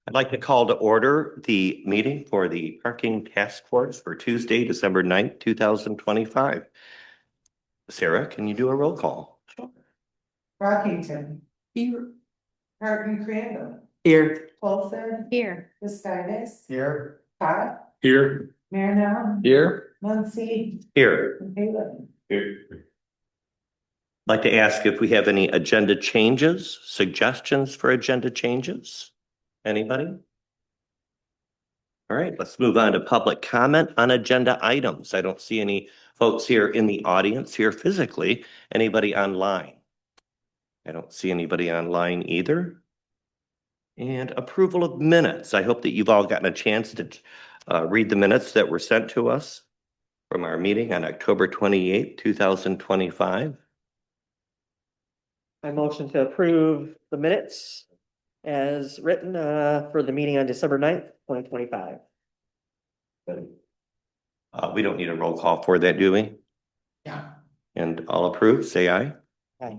I'd like to call to order the meeting for the Parking Task Force for Tuesday, December 9th, 2025. Sarah, can you do a roll call? Rockington. Here. Hardin Crandall. Here. Paulson. Here. Piscadis. Here. Todd. Here. Marinell. Here. Muncy. Here. And Bailey. Here. I'd like to ask if we have any agenda changes, suggestions for agenda changes? Anybody? All right, let's move on to public comment on agenda items. I don't see any folks here in the audience here physically. Anybody online? I don't see anybody online either. And approval of minutes. I hope that you've all gotten a chance to read the minutes that were sent to us from our meeting on October 28th, 2025. I motion to approve the minutes as written for the meeting on December 9th, 2025. We don't need a roll call for that, do we? Yeah. And all approved, say aye. Aye.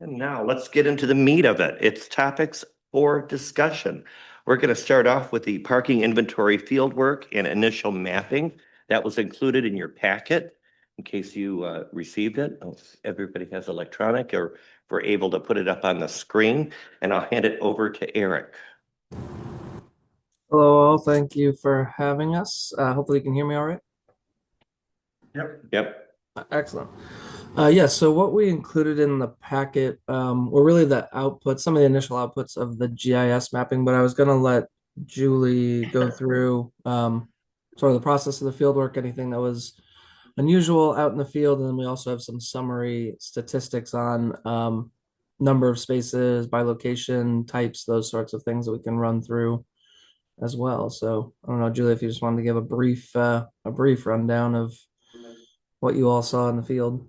And now let's get into the meat of it. It's topics for discussion. We're going to start off with the parking inventory fieldwork and initial mapping that was included in your packet in case you received it. Everybody has electronic, or if we're able to put it up on the screen, and I'll hand it over to Eric. Hello, all. Thank you for having us. Hopefully you can hear me all right. Yep. Excellent. Yeah, so what we included in the packet were really the outputs, some of the initial outputs of the GIS mapping, but I was going to let Julie go through sort of the process of the fieldwork, anything that was unusual out in the field, and then we also have some summary statistics on number of spaces by location, types, those sorts of things that we can run through as well. So I don't know, Julie, if you just wanted to give a brief rundown of what you all saw in the field.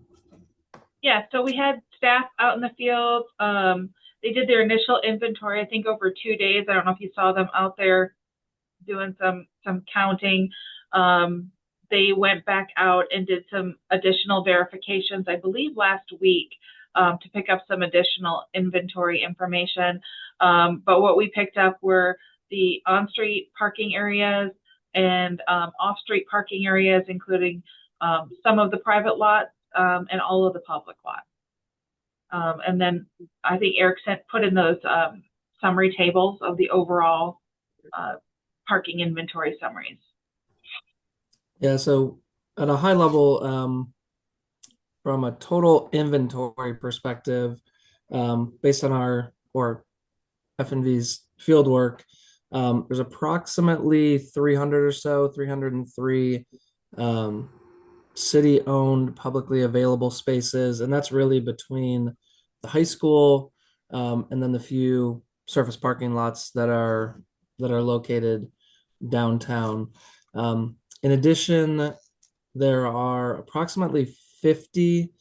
Yeah, so we had staff out in the field. They did their initial inventory, I think over 2 days. I don't know if you saw them out there doing some counting. They went back out and did some additional verifications, I believe last week, to pick up some additional inventory information. But what we picked up were the on-street parking areas and off-street parking areas, including some of the private lots and all of the public lots. And then I think Eric put in those summary tables of the overall parking inventory summaries. Yeah, so at a high level, from a total inventory perspective, based on our FNV's field work, there's approximately 300 or so, 303 city-owned publicly available spaces, and that's really between the high school and then the few surface parking lots that are located downtown. In addition, there are approximately 50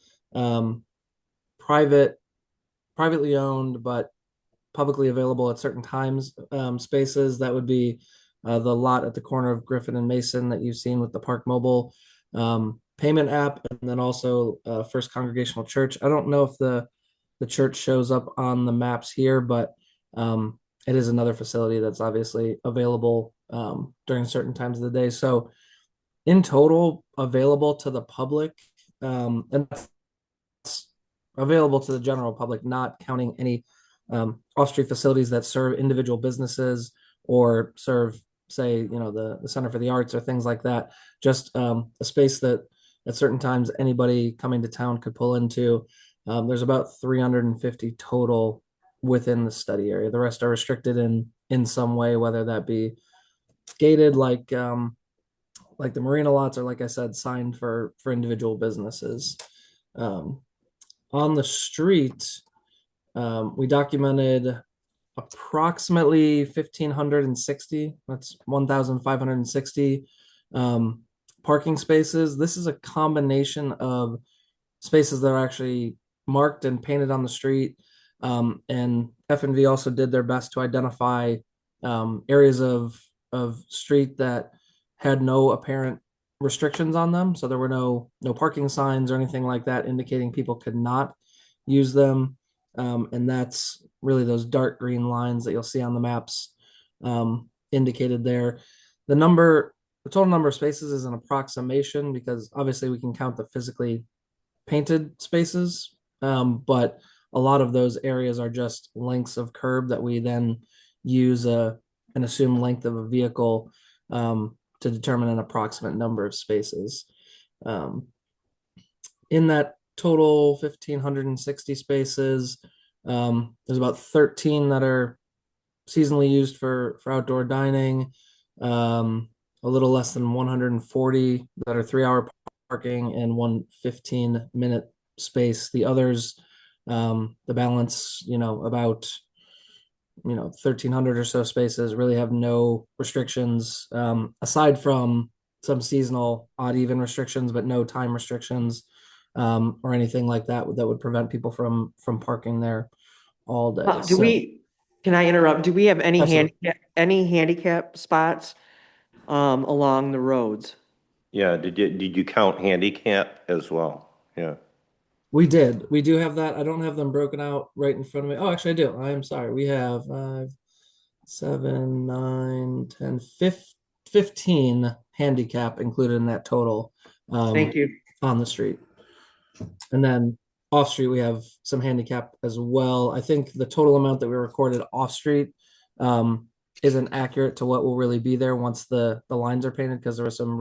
privately owned but publicly available at certain times spaces. That would be the lot at the corner of Griffin and Mason that you've seen with the Park Mobile payment app, and then also First Congregational Church. I don't know if the church shows up on the maps here, but it is another facility that's obviously available during certain times of the day. So in total, available to the public, and that's available to the general public, not counting any off-street facilities that serve individual businesses or serve, say, the Center for the Arts or things like that. Just a space that at certain times anybody coming to town could pull into. There's about 350 total within the study area. The rest are restricted in some way, whether that be gated like the marina lots, or like I said, signed for individual businesses. On the street, we documented approximately 1,560. That's 1,560 parking spaces. This is a combination of spaces that are actually marked and painted on the street. And FNV also did their best to identify areas of street that had no apparent restrictions on them. So there were no parking signs or anything like that indicating people could not use them. And that's really those dark green lines that you'll see on the maps indicated there. The total number of spaces is an approximation because obviously we can count the physically painted spaces, but a lot of those areas are just lengths of curb that we then use an assumed length of a vehicle to determine an approximate number of spaces. In that total 1,560 spaces, there's about 13 that are seasonally used for outdoor dining, a little less than 140 that are 3-hour parking, and one 15-minute space. The others, the balance, about 1,300 or so spaces really have no restrictions, aside from some seasonal odd even restrictions, but no time restrictions or anything like that would prevent people from parking there all day. Can I interrupt? Do we have Absolutely. any handicap spots along the roads? Yeah, did you count handicap as well? Yeah. We did. We do have that. I don't have them broken out right in front of me. Oh, actually, I do. I'm sorry. We have 5, 7, 9, 10, 15 handicap included in that total Thank you. on the street. And then off street, we have some handicap as well. I think the total amount that we recorded off street isn't accurate to what will really be there once the lines are painted, because there was some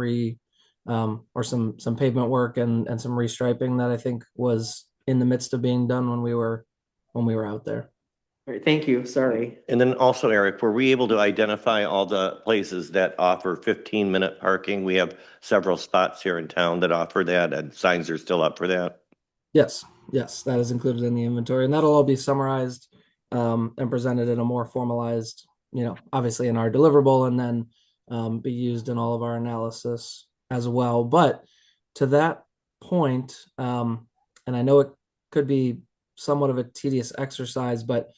some pavement work and some restriping that I think was in the midst of being done when we were out there. All right, thank you. Sorry. And then also, Eric, were we able to identify all the places that offer 15-minute parking? We have several spots here in town that offer that, and signs are still up for that. Yes, that is included in the inventory, and that'll all be summarized and presented in a more formalized, obviously in our deliverable, and then be used in all of our analysis as well. But to that point, and I know it could be somewhat of a tedious exercise, but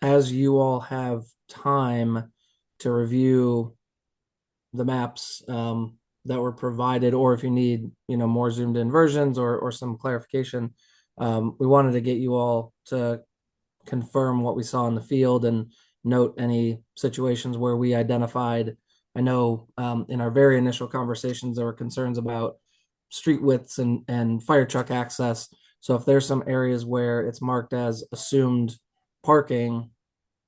as you all have time to review the maps that were provided, or if you need, more zoomed in versions or some clarification, we wanted to get you all to confirm what we saw in the field and note any situations where we identified. I know in our very initial conversations, there were concerns about street widths and fire truck access. So if there's some areas where it's marked as assumed parking,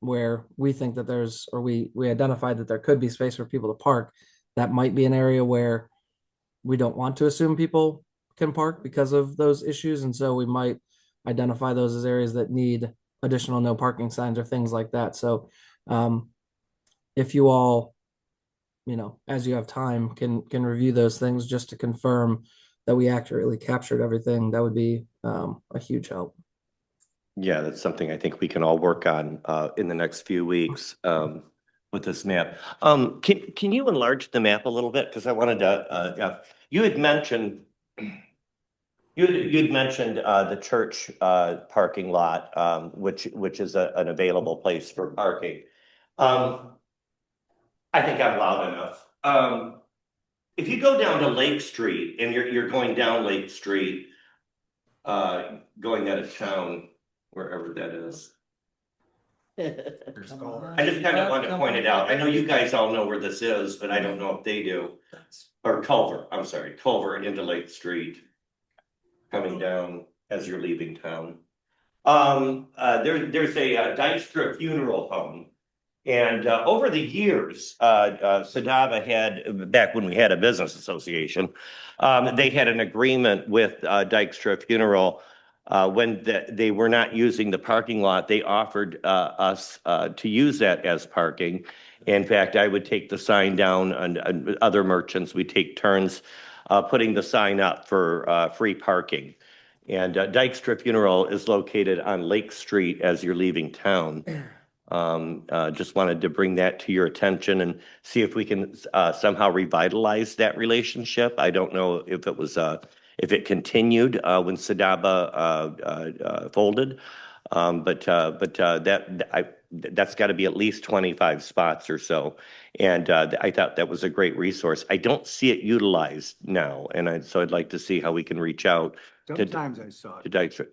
where we think that we identified that there could be space for people to park, that might be an area where we don't want to assume people can park because of those issues. And so we might identify those as areas that need additional no parking signs or things like that. So if you all, as you have time, can review those things just to confirm that we accurately captured everything, that would be a huge help. Yeah, that's something I think we can all work on in the next few weeks with this map. Can you enlarge the map a little bit? Because I wanted to, you had mentioned the church parking lot, which is an available place for parking. I think I'm loud enough. If you go down to Lake Street and you're going down Lake Street, going out of town, wherever that is. I just kind of wanted to point it out. I know you guys all know where this is, but I don't know if they do. Or Culver, I'm sorry, Culver into Lake Street, coming down as you're leaving town. There's a Dykstra Funeral Home. And over the years, Sadava had, back when we had a business association, they had an agreement with Dykstra Funeral. When they were not using the parking lot, they offered us to use that as parking. In fact, I would take the sign down, and other merchants, we take turns putting the sign up for free parking. And Dykstra Funeral is located on Lake Street as you're leaving town. Just wanted to bring that to your attention and see if we can somehow revitalize that relationship. I don't know if it was if it continued when Sadaba folded, That's got to be at least 25 spots or so. And I thought that was a great resource. I don't see it utilized now, and so I'd like to see how we can reach out Sometimes I saw to it. Dykstra.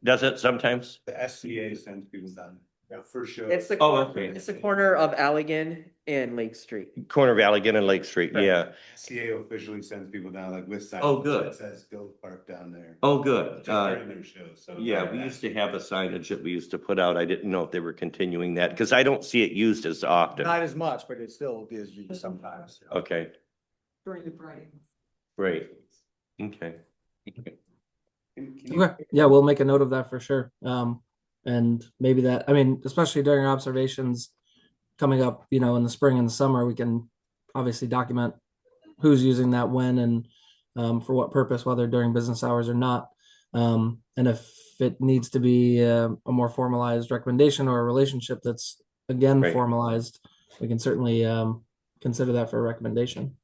Does it sometimes? The SCA sends people down, for sure. It's the, Oh, okay. it's the corner of Allegan and Lake Street. Corner of Allegan and Lake Street, yeah. SCA officially sends people down like with signs. Oh, good. That says go park down there. Oh, good. Just during their shows, so. Yeah, we used to have a signage that we used to put out. I didn't know if they were continuing that because I don't see it used as often. Not as much, but it still is used sometimes. Okay, During the parade. great. Okay. Okay, yeah, we'll make a note of that for sure. And maybe that, I mean, especially during our observations coming up, in the spring and the summer, we can obviously document who's using that when and for what purpose, whether during business hours or not. And if it needs to be a more formalized recommendation or a relationship that's again Right. formalized, we can certainly consider that for a recommendation.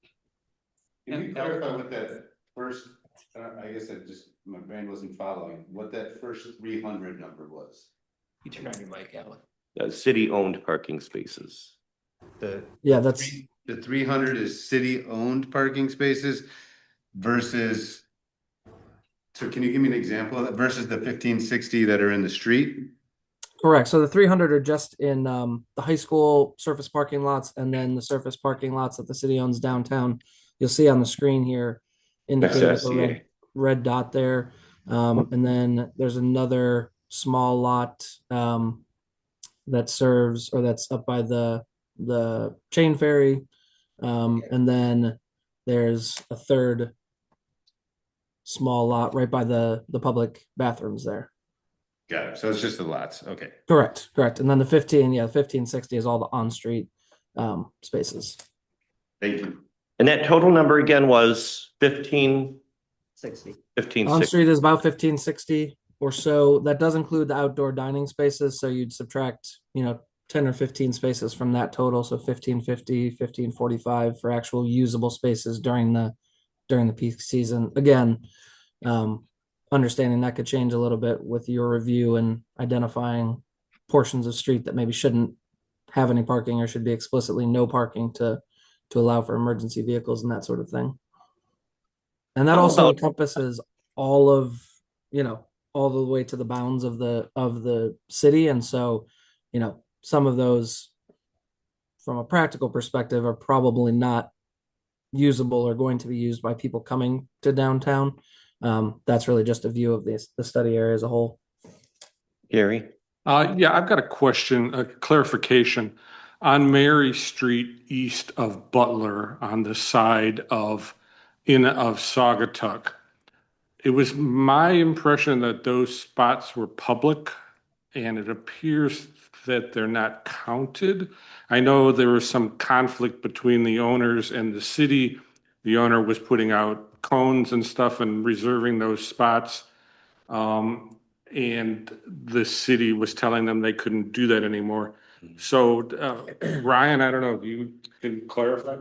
Can you clarify what that first, I guess my brain wasn't following, what that first 300 number was? You turn on your mic, Alan. City-owned parking spaces. Yeah, that's The 300 is city-owned parking spaces versus, so can you give me an example of that versus the 1560 that are in the street? correct. So the 300 are just in the high school surface parking lots and then the surface parking lots that the city owns downtown. You'll see on the screen here indicated with a SCA. red dot there. And then there's another small lot that serves or that's up by the chain ferry. And then there's a third small lot right by the public bathrooms there. Got it. So it's just the lots. Okay. Correct. And then the 1560 is all the on-street spaces. Thank you. And that total number again was 15, 60. 15, On-street is about 1560 or so. That does include the outdoor dining spaces. So you'd subtract, 10 or 15 spaces from that total. So 1550, 1545 for actual usable spaces during the peak season. Again, understanding that could change a little bit with your review and identifying portions of street that maybe shouldn't have any parking or should be explicitly no parking to allow for emergency vehicles and that sort of thing. And that How also about- encompasses all of, all the way to the bounds of the city. And so, some of those from a practical perspective are probably not usable or going to be used by people coming to downtown. That's really just a view of the study area as a whole. Gary? Yeah, I've got a question, a clarification. On Mary Street, east of Butler, on the side of Saugatuck, it was my impression that those spots were public, and it appears that they're not counted. I know there was some conflict between the owners and the city. The owner was putting out cones and stuff and reserving those spots. And the city was telling them they couldn't do that anymore. So, Ryan, I don't know, you can clarify?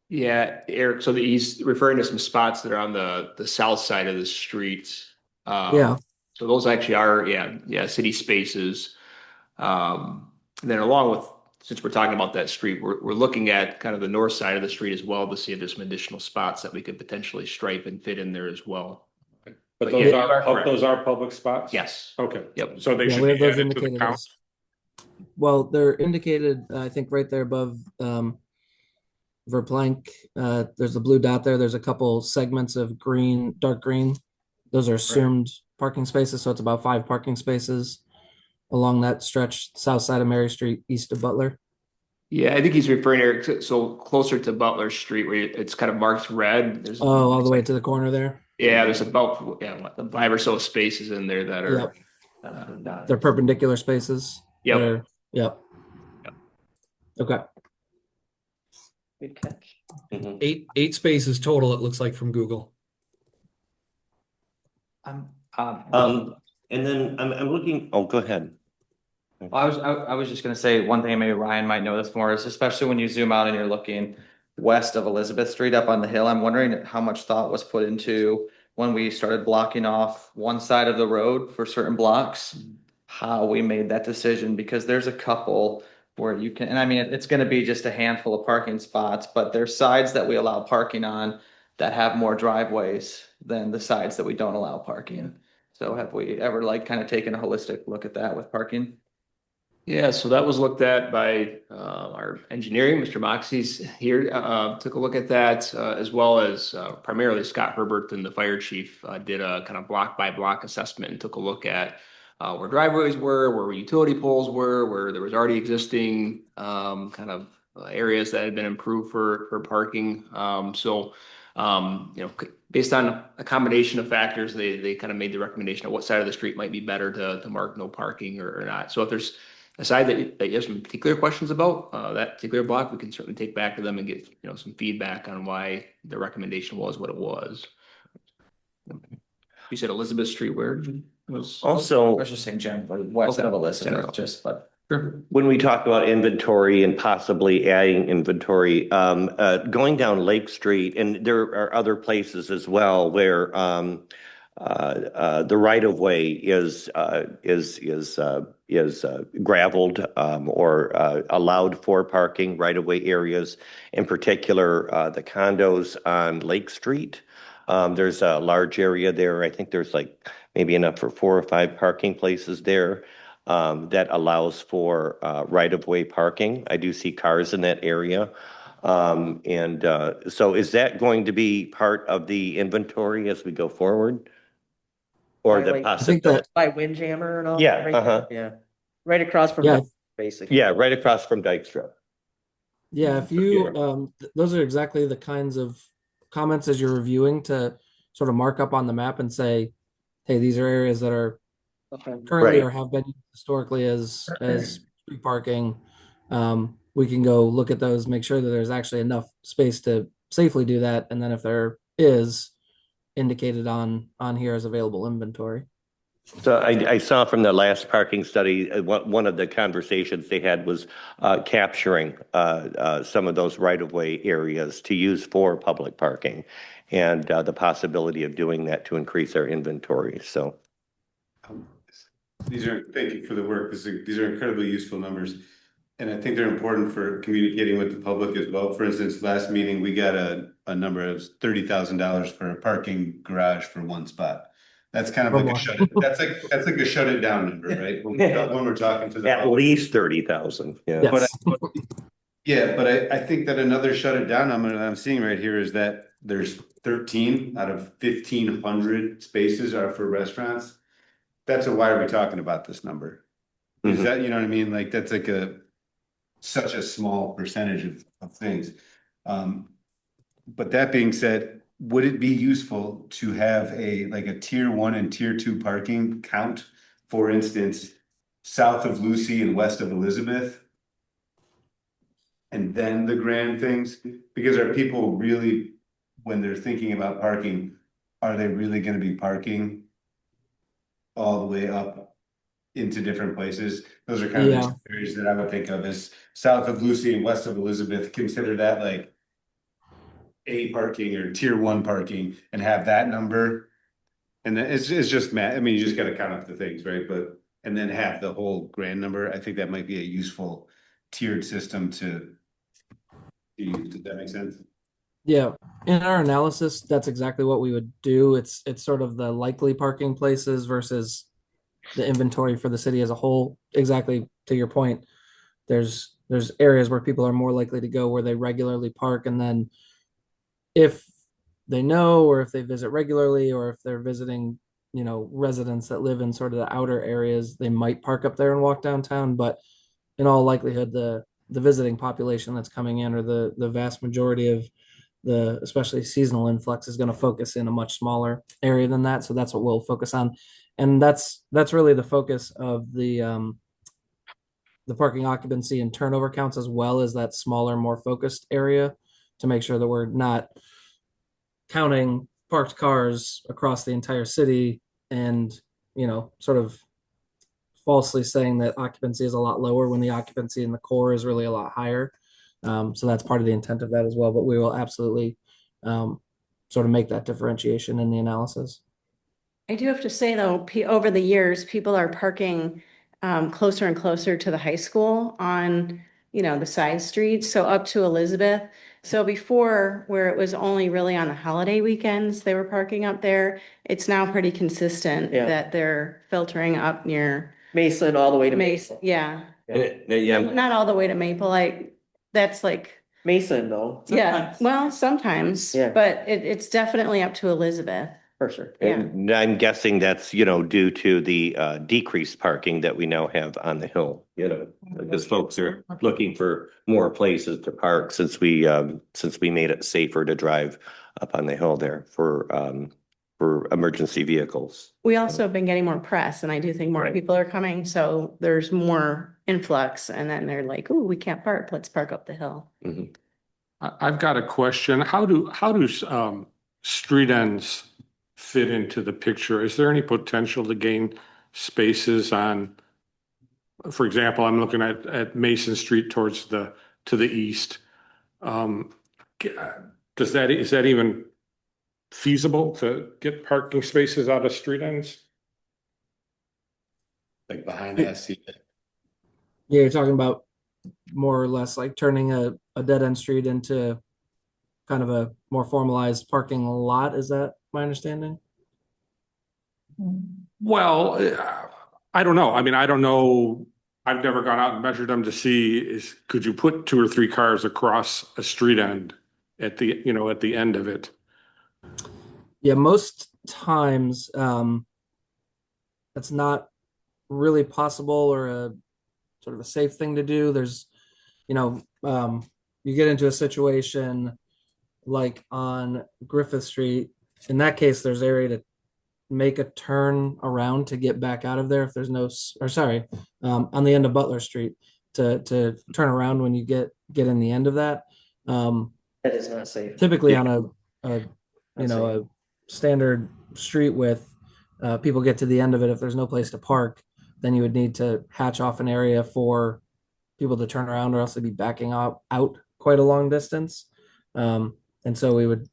Yeah, Eric, so he's referring to some spots that are on the south side of the street. Yeah. So those actually are, city spaces. And then along with, since we're talking about that street, we're looking at kind of the north side of the street as well to see if there's some additional spots that we could potentially stripe and fit in there as well. But yeah, those you are are, correct. those are public spots? Yes. Okay. Yep. So they Yeah, should we have be those added to the indicated count? as, well, they're indicated, I think right there above Verplank. There's a blue dot there. There's a couple segments of green, dark green. Those are assumed parking spaces. So it's about 5 parking spaces along that stretch, south side of Mary Street, east of Butler. Yeah, I think he's referring, Eric, so closer to Butler Street where it's kind of marked red. There's Oh, all the way to the corner there. Yeah, there's about 5 or so spaces in there that are. They're perpendicular spaces. Yep. Yep. Okay. Good catch. Mhm. Eight spaces total, it looks like from Google. And then I'm looking, oh, go ahead. I was just gonna say one thing, maybe Ryan might know this more, is especially when you zoom out and you're looking west of Elizabeth Street up on the hill, I'm wondering how much thought was put into when we started blocking off one side of the road for certain blocks, how we made that decision, because there's a couple where you can, and I mean, it's gonna be just a handful of parking spots, but there's sides that we allow parking on that have more driveways than the sides that we don't allow parking. So have we ever like kind of taken a holistic look at that with parking? Yeah, so that was looked at by our engineering, Mr. Moxie's here, took a look at that, as well as primarily Scott Herbert and the fire chief did a kind of block by block assessment and took a look at where driveways were, where utility poles were, where there was already existing kind of areas that had been improved for parking. Based on a combination of factors, they kind of made the recommendation of what side of the street might be better to mark no parking or not. So if there's a side that you have some particular questions about, that particular block, we can certainly take back to them and get, some feedback on why the recommendation was what it was. You said Elizabeth Street, where was? I Also, was just saying generally west of Elizabeth, General. just, but. Sure. when we talk about inventory and possibly adding inventory, going down Lake Street, and there are other places as well where the right of way is gravelled or allowed for parking right of way areas. In particular, the condos on Lake Street. There's a large area there. I think there's like maybe enough for 4 or 5 parking places there. That allows for right of way parking. I do see cars in that area. So is that going to be part of the inventory as we go forward? Or By, the like, I think possibility? that, By Windjammer and all? Yeah, that, right uh-huh. there? Yeah, right across from, Yeah. basically. Yeah, right across from Dykstra. yeah, if you, those are exactly the kinds of comments as you're reviewing to sort of mark up on the map and say, hey, these are areas that are Okay. currently Right. or have been used historically as street parking. We can go look at those, make sure that there's actually enough space to safely do that, and then if there is, indicated on here as available inventory. So I saw from the last parking study, one of the conversations they had was capturing some of those right-of-way areas to use for public parking, and the possibility of doing that to increase our inventory. So Thank you for the work. These are incredibly useful numbers. And I think they're important for communicating with the public as well. For instance, last meeting, we got a number of $30,000 for a parking garage for one spot. That's kind of like that's like a shut it down number, right? When we're talking to the at public. least 30,000. Yeah. Yes. But I think that another shut it down number that I'm seeing right here is that there's 13 out of 1,500 spaces are for restaurants. That's why are we talking about this number? Is Mhm. that, you know what I mean? Like, that's like such a small percentage of things. But that being said, would it be useful to have like a tier 1 and tier 2 parking count? For instance, south of Lucy and west of Elizabeth? And then the grand things, because are people really, when they're thinking about parking, are they really gonna be parking all the way up into different places? Those are kind of Yeah. the areas that I would think of as south of Lucy and west of Elizabeth. Consider that like A parking or tier 1 parking and have that number. And then it's just math. I mean, you just gotta count up the things, right? And then have the whole grand number. I think that might be a useful tiered system to use. Does that make sense? Yeah, in our analysis, that's exactly what we would do. It's sort of the likely parking places versus the inventory for the city as a whole. Exactly to your point, there's areas where people are more likely to go where they regularly park, and then if they know or if they visit regularly or if they're visiting, residents that live in sort of the outer areas, they might park up there and walk downtown. But in all likelihood, the visiting population that's coming in, or the vast majority of the especially seasonal influx, is going to focus in a much smaller area than that. So that's what we'll focus on, and that's really the focus of the parking occupancy and turnover counts, as well as that smaller, more focused area, to make sure that we're not counting parked cars across the entire city and sort of falsely saying that occupancy is a lot lower when the occupancy in the core is really a lot higher. So that's part of the intent of that as well. But we will absolutely sort of make that differentiation in the analysis. I do have to say though, over the years, people are parking closer and closer to the high school on, the side streets, so up to Elizabeth. So before, where it was only really on the holiday weekends, they were parking up there. It's now pretty consistent Yeah. that they're filtering up near Mason all the way to Mason. Yeah, Yeah, not all the way to Maple. That's like, Mason though, yeah, well, sometimes, Yeah. but it's definitely up to Elizabeth. for sure. and I'm guessing that's, due to the decreased parking that we now have on the hill, because folks are looking for more places to park since we made it safer to drive up on the hill there for emergency vehicles. We also have been getting more press and I do think more Right. people are coming, so there's more influx and then they're like, ooh, we can't park, let's park up the hill. Mhm. I've got a question. How do street ends fit into the picture? Is there any potential to gain spaces on, for example, I'm looking at Mason Street towards to the east. Is that even feasible to get parking spaces out of street ends? Like behind us. Yeah, you're talking about more or less like turning a dead end street into kind of a more formalized parking lot. Is that my understanding? Well, I don't know. I mean, I don't know. I've never gone out and measured them to see could you put 2 or 3 cars across a street end at the end of it? Yeah, most times that's not really possible or a sort of a safe thing to do. There's, you get into a situation like on Griffith Street. In that case, there's area to make a turn around to get back out of there if there's on the end of Butler Street to turn around when you get in the end of that. That is not safe. Typically on a standard street width, people get to the end of it. If there's no place to park, then you would need to hatch off an area for people to turn around, or else they'd be backing out quite a long distance. And so we would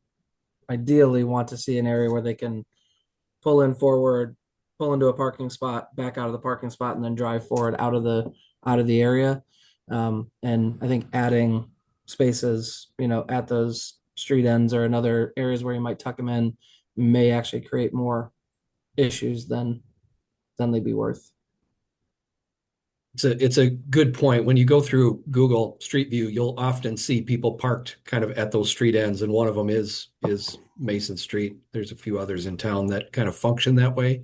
ideally want to see an area where they can pull in forward, pull into a parking spot, back out of the parking spot, and then drive forward out of the area. And I think adding spaces, at those street ends or in other areas where you might tuck them in may actually create more issues than they'd be worth. It's a good point. When you go through Google Street View, you'll often see people parked kind of at those street ends, and one of them is Mason Street. There's a few others in town that kind of function that way,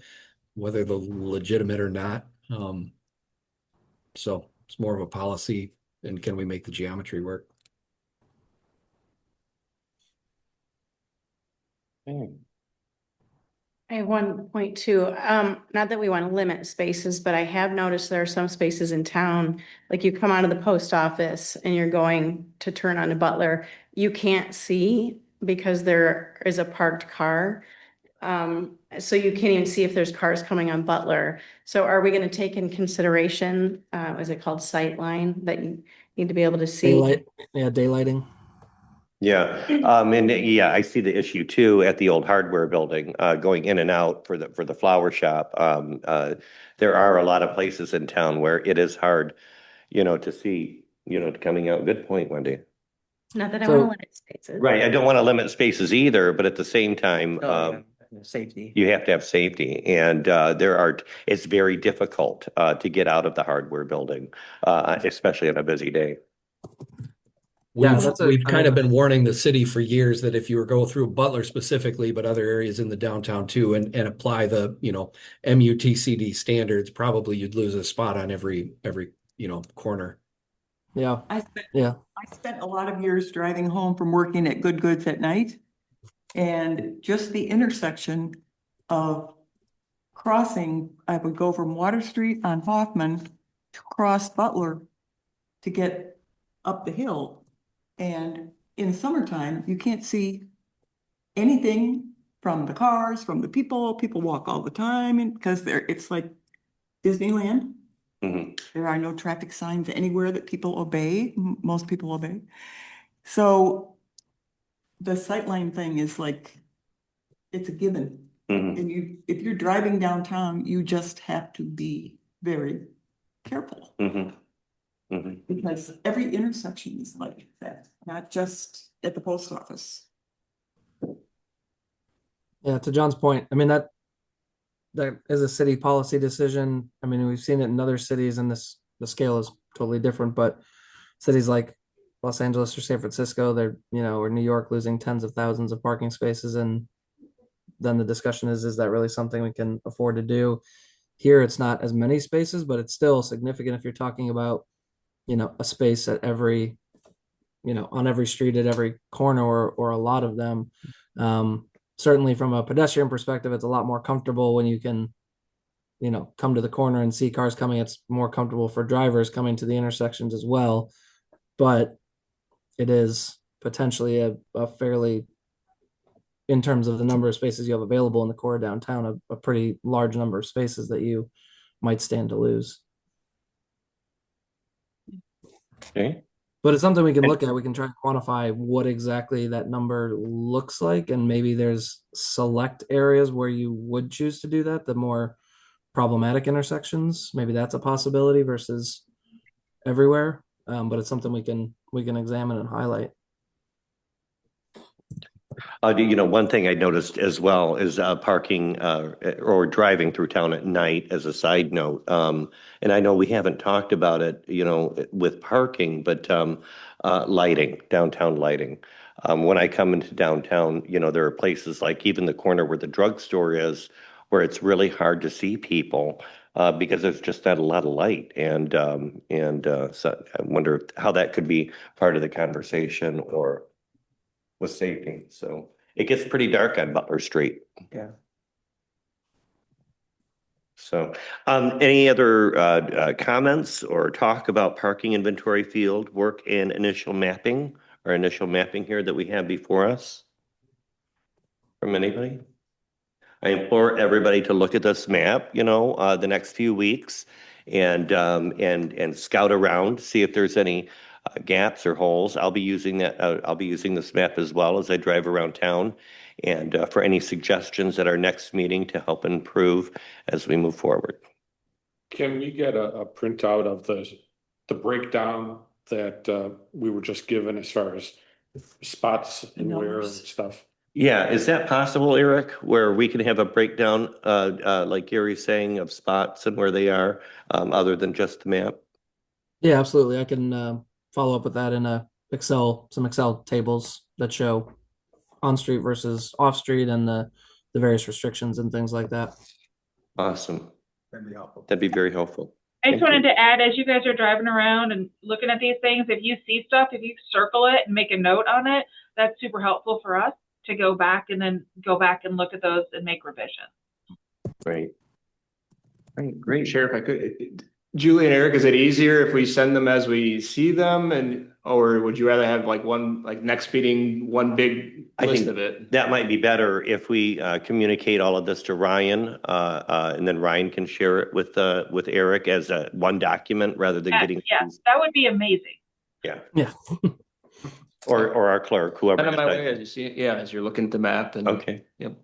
whether they're legitimate or not. So it's more of a policy, and can we make the geometry work? I have 1.2, not that we want to limit spaces, but I have noticed there are some spaces in town, like you come out of the post office and you're going to turn onto Butler, you can't see because there is a parked car. So you can't even see if there's cars coming on Butler. So are we going to take in consideration, is it called sight line, that you need to be able to see? Daylighting. Yeah, and yeah, I see the issue too at the old hardware building, going in and out for the flower shop. There are a lot of places in town where it is hard, to see, coming out. Good point, Wendy. Not that I want to limit spaces. Right, I don't want to limit spaces either, but at the same time, Safety. you have to have safety, and it's very difficult to get out of the hardware building, especially on a busy day. We've kind of been warning the city for years that if you were go through Butler specifically, but other areas in the downtown too, and apply the, MUTCD standards, probably you'd lose a spot on every corner. Yeah. I spent a lot of years driving home from working at Good Goods at night. And just the intersection of crossing, I would go from Water Street on Hoffman to cross Butler to get up the hill. And in summertime, you can't see anything from the cars, from the people. People walk all the time, and because it's like Disneyland. Mm-hmm. There are no traffic signs anywhere that people obey. Most people obey. So the sightline thing is like it's a given. Mhm, And if you're driving downtown, you just have to be very careful mhm, mhm. because every intersection is like that, not just at the post office. Yeah, to John's point, I mean, that is a city policy decision. I mean, we've seen it in other cities and the scale is totally different, but cities like Los Angeles or San Francisco, they're, or New York losing tens of thousands of parking spaces. And then the discussion is that really something we can afford to do? Here, it's not as many spaces, but it's still significant if you're talking about, a space at every, on every street at every corner or a lot of them. Certainly from a pedestrian perspective, it's a lot more comfortable when you can, come to the corner and see cars coming. It's more comfortable for drivers coming to the intersections as well. But it is potentially a fairly, in terms of the number of spaces you have available in the core of downtown, a pretty large number of spaces that you might stand to lose. Okay, But it's something we can look at. We can try and quantify what exactly that number looks like. And maybe there's select areas where you would choose to do that, the more problematic intersections. Maybe that's a possibility versus everywhere. But it's something we can examine and highlight. one thing I noticed as well is parking or driving through town at night as a side note. And I know we haven't talked about it, with parking, but lighting, downtown lighting. When I come into downtown, there are places like even the corner where the drugstore is, where it's really hard to see people because there's just not a lot of light. And so I wonder how that could be part of the conversation or with safety. So it gets pretty dark on Butler Street. Yeah. So, any other comments or talk about parking inventory field work and initial mapping here that we have before us? From anybody? I implore everybody to look at this map, the next few weeks and scout around, see if there's any gaps or holes. I'll be using that. I'll be using this map as well as I drive around town and for any suggestions at our next meeting to help improve as we move forward. Can we get a printout of the breakdown that we were just given as far as spots and where and Numbers. stuff? Yeah, is that possible, Eric, where we can have a breakdown, like Gary's saying, of spots and where they are, other than just the map? Yeah, absolutely. I can follow up with that in some Excel tables that show on street versus off street and the various restrictions and things like that. Awesome. That'd be very helpful. I just Thank wanted to add, as you guys are driving around and looking at these things, if you see stuff, if you circle it and make a note on it, that's super helpful for us to go back and look at those and make revisions. Great. Great. Sheriff, I could, Julie and Eric, is it easier if we send them as we see them or would you rather have next meeting, one big I list think of it? that might be better if we communicate all of this to Ryan, and then Ryan can share it with Eric as one document rather than getting. Yes, that would be amazing. Yeah. Yeah. Or our clerk, whoever. Send them my way as you see it. Yeah, as you're looking at the map and. Okay. Yep.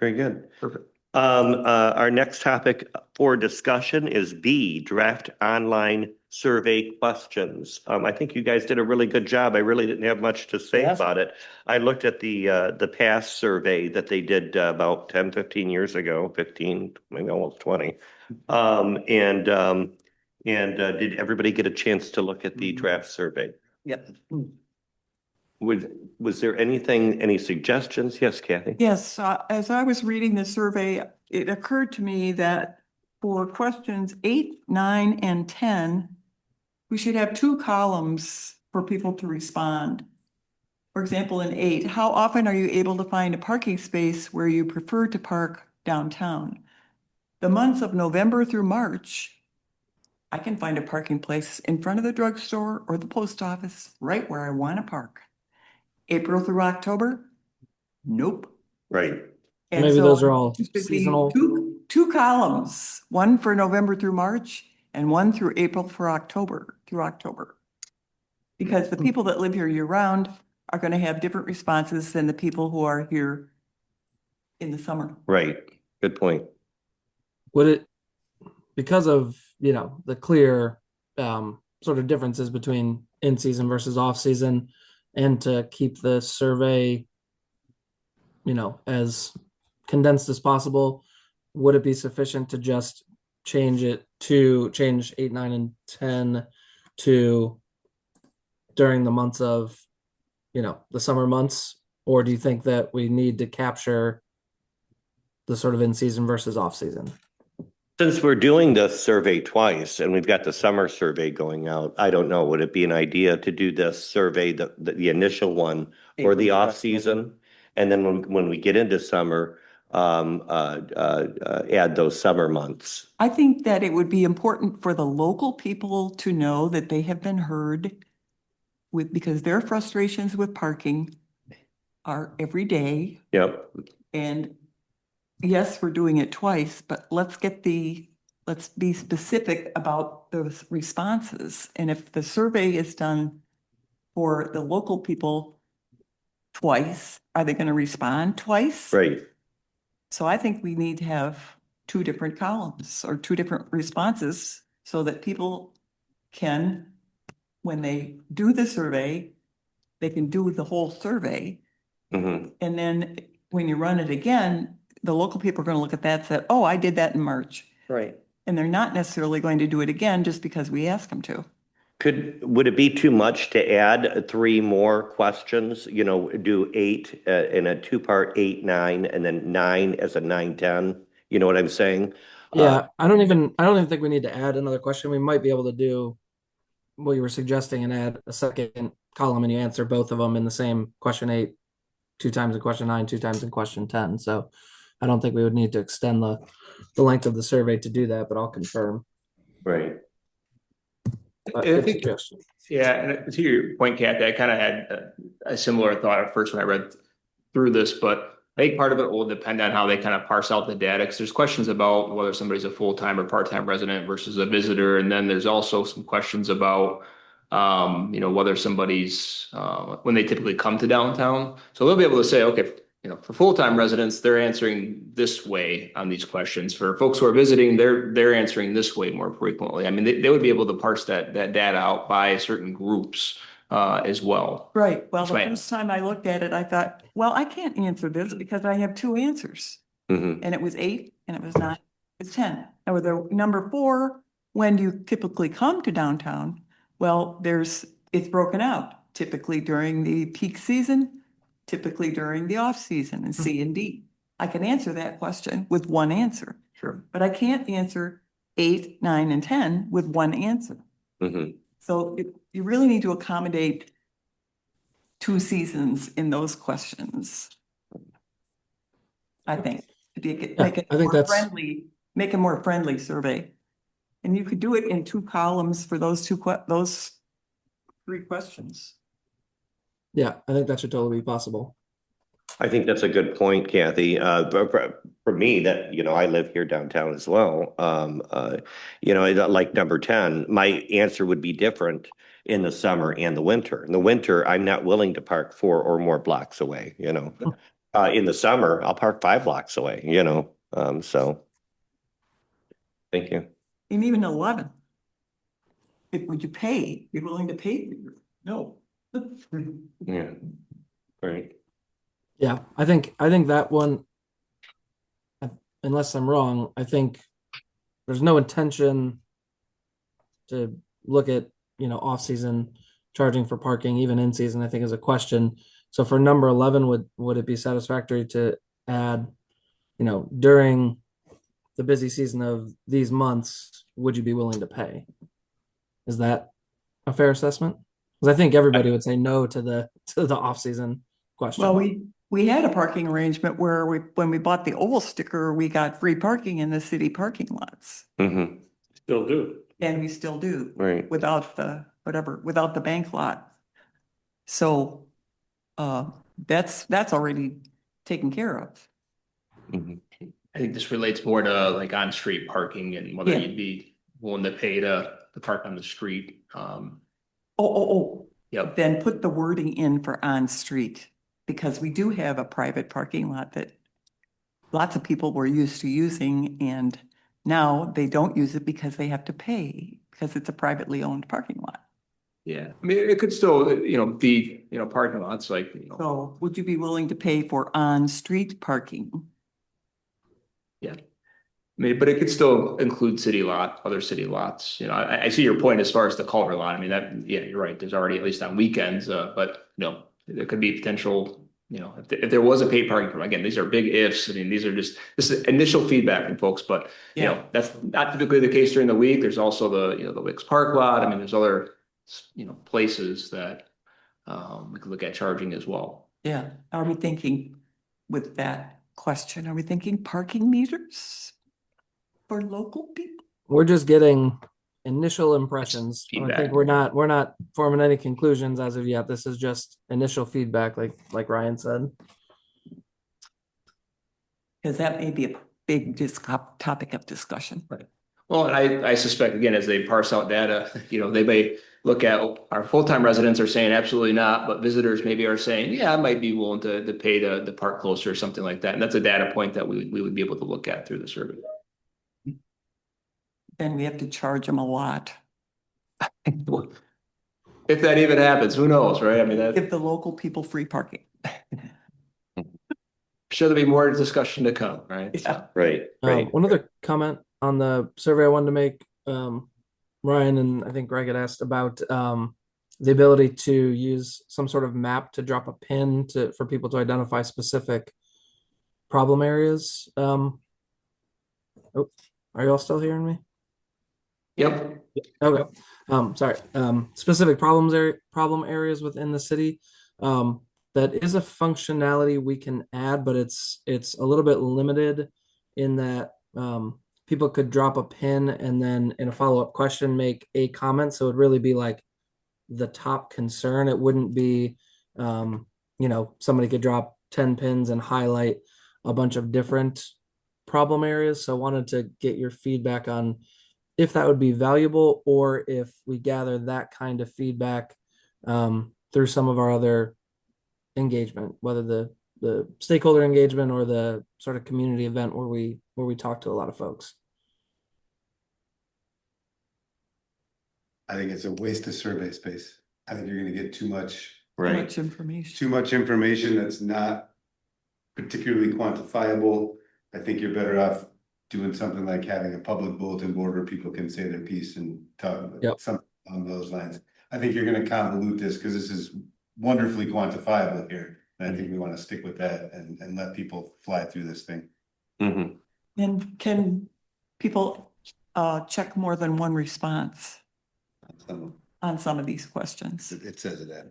Very good. Perfect. Our next topic for discussion is B, draft online survey questions. I think you guys did a really good job. I really didn't have much to say Yes. about it. I looked at the past survey that they did about 10, 15 years ago, 15, maybe almost 20. Did everybody get a chance to look at the draft survey? Yep. Was there any suggestions? Yes, Kathy? Yes, as I was reading the survey, it occurred to me that for questions 8, 9, and 10, we should have 2 columns for people to respond. For example, in 8, how often are you able to find a parking space where you prefer to park downtown? The months of November through March, I can find a parking place in front of the drugstore or the post office, right where I want to park. April through October? Nope. Right. And Maybe so those are all it should be seasonal. Two columns, one for November through March and one through April through October. Because the people that live here year round are going to have different responses than the people who are here in the summer. Right, good point. Would it, because of, you know, the clear sort of differences between in-season versus off-season, and to keep the survey, you know, as condensed as possible, would it be sufficient to just change 8, 9, and 10 to during the months of, you know, the summer months? Or do you think that we need to capture the sort of in-season versus off-season? Since we're doing the survey twice and we've got the summer survey going out, I don't know, would it be an idea to do this survey, the initial one for the off-season? And then when we get into summer, add those summer months? I think that it would be important for the local people to know that they have been heard because their frustrations with parking are every day. Yep, And yes, we're doing it twice, but let's be specific about those responses. And if the survey is done for the local people twice, are they going to respond twice? right. So I think we need to have 2 different columns or 2 different responses so that people can, when they do the survey, they can do the whole survey. Mhm. And then when you run it again, the local people are going to look at that and say, oh, I did that in March. Right. And they're not necessarily going to do it again just because we ask them to. Would it be too much to add 3 more questions? You know, do 8 in a 2-part 8, 9, and then 9 as a 9, 10? You know what I'm saying? Yeah, I don't even think we need to add another question. We might be able to do what you were suggesting and add a second column, and you answer both of them in the same question 8, 2 times in question 9, 2 times in question 10. So I don't think we would need to extend the length of the survey to do that, but I'll confirm. Right. But I good think- suggestion. Yeah, and to your point, Kathy, I kind of had a similar thought at first when I read through this, but I think part of it will depend on how they kind of parse out the data, because there's questions about whether somebody's a full-time or part-time resident versus a visitor, and then there's also some questions about you know, whether somebody's when they typically come to downtown. So they'll be able to say, okay, you know, for full-time residents, they're answering this way on these questions. For folks who are visiting, they're answering this way more frequently. I mean, they would be able to parse that data out by certain groups as well. Right. Well, the Right. first time I looked at it, I thought, well, I can't answer this because I have 2 answers. Mhm. And it was 8 and it was 9, it's 10. Or the number 4, when do you typically come to downtown? Well, it's broken out, typically during the peak season, typically during the off season, and C and D. I can answer that question with 1 answer. Sure. But I can't answer 8, 9, and 10 with 1 answer. Mhm. So you really need to accommodate 2 seasons in those questions. I think, to make it I think more that's- friendly, make a more friendly survey. And you could do it in 2 columns for those 3 questions. Yeah, I think that should totally be possible. I think that's a good point, Kathy. But for me, that, you know, I live here downtown as well. You know, like number 10, my answer would be different in the summer and the winter. In the winter, I'm not willing to park 4 or more blocks away, you know. In the summer, I'll park 5 blocks away, you know. So thank you. And even 11. Would you pay? You're willing to pay? No. Yeah. Right. Yeah, I think that one, unless I'm wrong, I think there's no intention to look at, you know, off-season charging for parking, even in season, I think is a question. So for number 11, would it be satisfactory to add, you know, during the busy season of these months, would you be willing to pay? Is that a fair assessment? Because I think everybody would say no to the off-season question. Well, we had a parking arrangement where when we bought the oval sticker, we got free parking in the city parking lots. Mm-hmm. Still do. And we still do. Right. Without the bank lot. So that's already taken care of. Mm-hmm. I think this relates more to like on-street parking and whether Yeah. you'd be willing to pay to park on the street. Yep. Then put the wording in for on-street, because we do have a private parking lot that lots of people were used to using, and now they don't use it because they have to pay because it's a privately owned parking lot. Yeah, I mean, it could still, be, parking lots like, So would you be willing to pay for on-street parking? yeah. I mean, but it could still include other city lots. I see your point as far as the culvert lot. I mean, yeah, you're right. There's already, at least on weekends, but there could be potential, if there was a paid parking permit, again, these are big ifs. I mean, this is initial feedback from folks, but that's not typically the case during the week. There's also the Wicks Park lot. I mean, there's other, places that we could look at charging as well. Yeah, are we thinking with that question, are we thinking parking meters for local people? We're just getting initial impressions. I Feedback. think we're not forming any conclusions as of yet. This is just initial feedback, like Ryan said. Because that may be a big topic of discussion. Right. Well, and I suspect, again, as they parse out data, they may look at our full-time residents are saying absolutely not, but visitors maybe are saying, yeah, I might be willing to pay to park closer or something like that. And that's a data point that we would be able to look at through the survey. Then we have to charge them a lot. If that even happens, who knows, right? I mean, Give the local people free parking. sure there'll be more discussion to come, right? Yeah. Right, right. One other comment on the survey I wanted to make, Ryan and I think Greg had asked about the ability to use some sort of map to drop a pin for people to identify specific problem areas. Are you all still hearing me? Yep. Okay. Sorry. Specific problem areas within the city. That is a functionality we can add, but it's a little bit limited in that people could drop a pin and then in a follow-up question make a comment. So it'd really be like the top concern. It wouldn't be somebody could drop 10 pins and highlight a bunch of different problem areas. So I wanted to get your feedback on if that would be valuable, or if we gather that kind of feedback through some of our other engagement, whether the stakeholder engagement or the sort of community event where we talk to a lot of folks. I think it's a waste of survey space. I think you're gonna get too much information that's not particularly quantifiable. I think you're better off doing something like having a public bulletin board where people can say their piece and talk about something along those lines. I think you're gonna convolute this because this is wonderfully quantifiable here. And I think we want to stick with that and let people fly through this thing. Mm-hmm. And can people check more than one response on some of these questions? It says it that.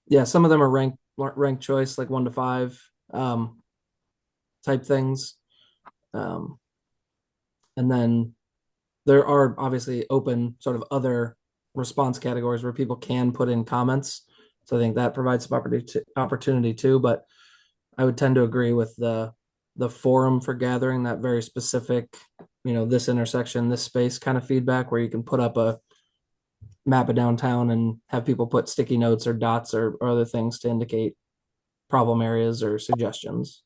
Yeah, some of them are ranked choice, like 1 to 5 type things. And then there are obviously open sort of other response categories where people can put in comments. So I think that provides some opportunity too, but I would tend to agree with the forum for gathering that very specific, this intersection, this space kind of feedback where you can put up a map of downtown and have people put sticky notes or dots or other things to indicate problem areas or suggestions.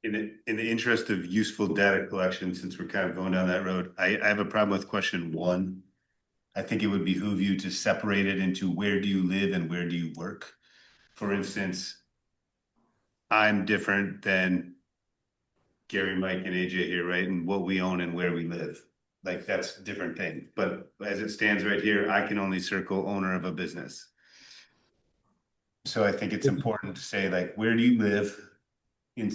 In the interest of useful data collection, since we're kind of going down that road, I have a problem with question 1. I think it would behoove you to separate it into where do you live and where do you work. For instance, I'm different than Gary, Mike, and AJ here, right? And what we own and where we live. Like that's a different thing. But as it stands right here, I can only circle owner of a business. So I think it's important to say like, where do you live? I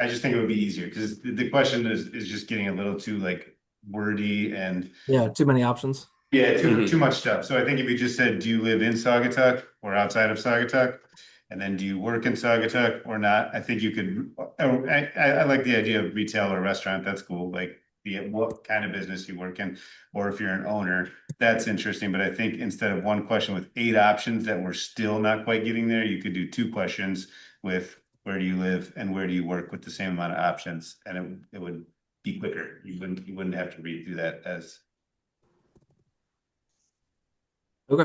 just think it would be easier because the question is just getting a little too like wordy and too many options. Yeah, too much stuff. So I think if you just said, do you live in Saugatuck or outside of Saugatuck? And then do you work in Saugatuck or not? I think you could, I like the idea of retail or restaurant. That's cool. Like what kind of business you work in, or if you're an owner, that's interesting. But I think instead of one question with 8 options that we're still not quite getting there, you could do 2 questions with where do you live and where do you work with the same amount of options. And it would be quicker. You wouldn't have to read through that as. Okay.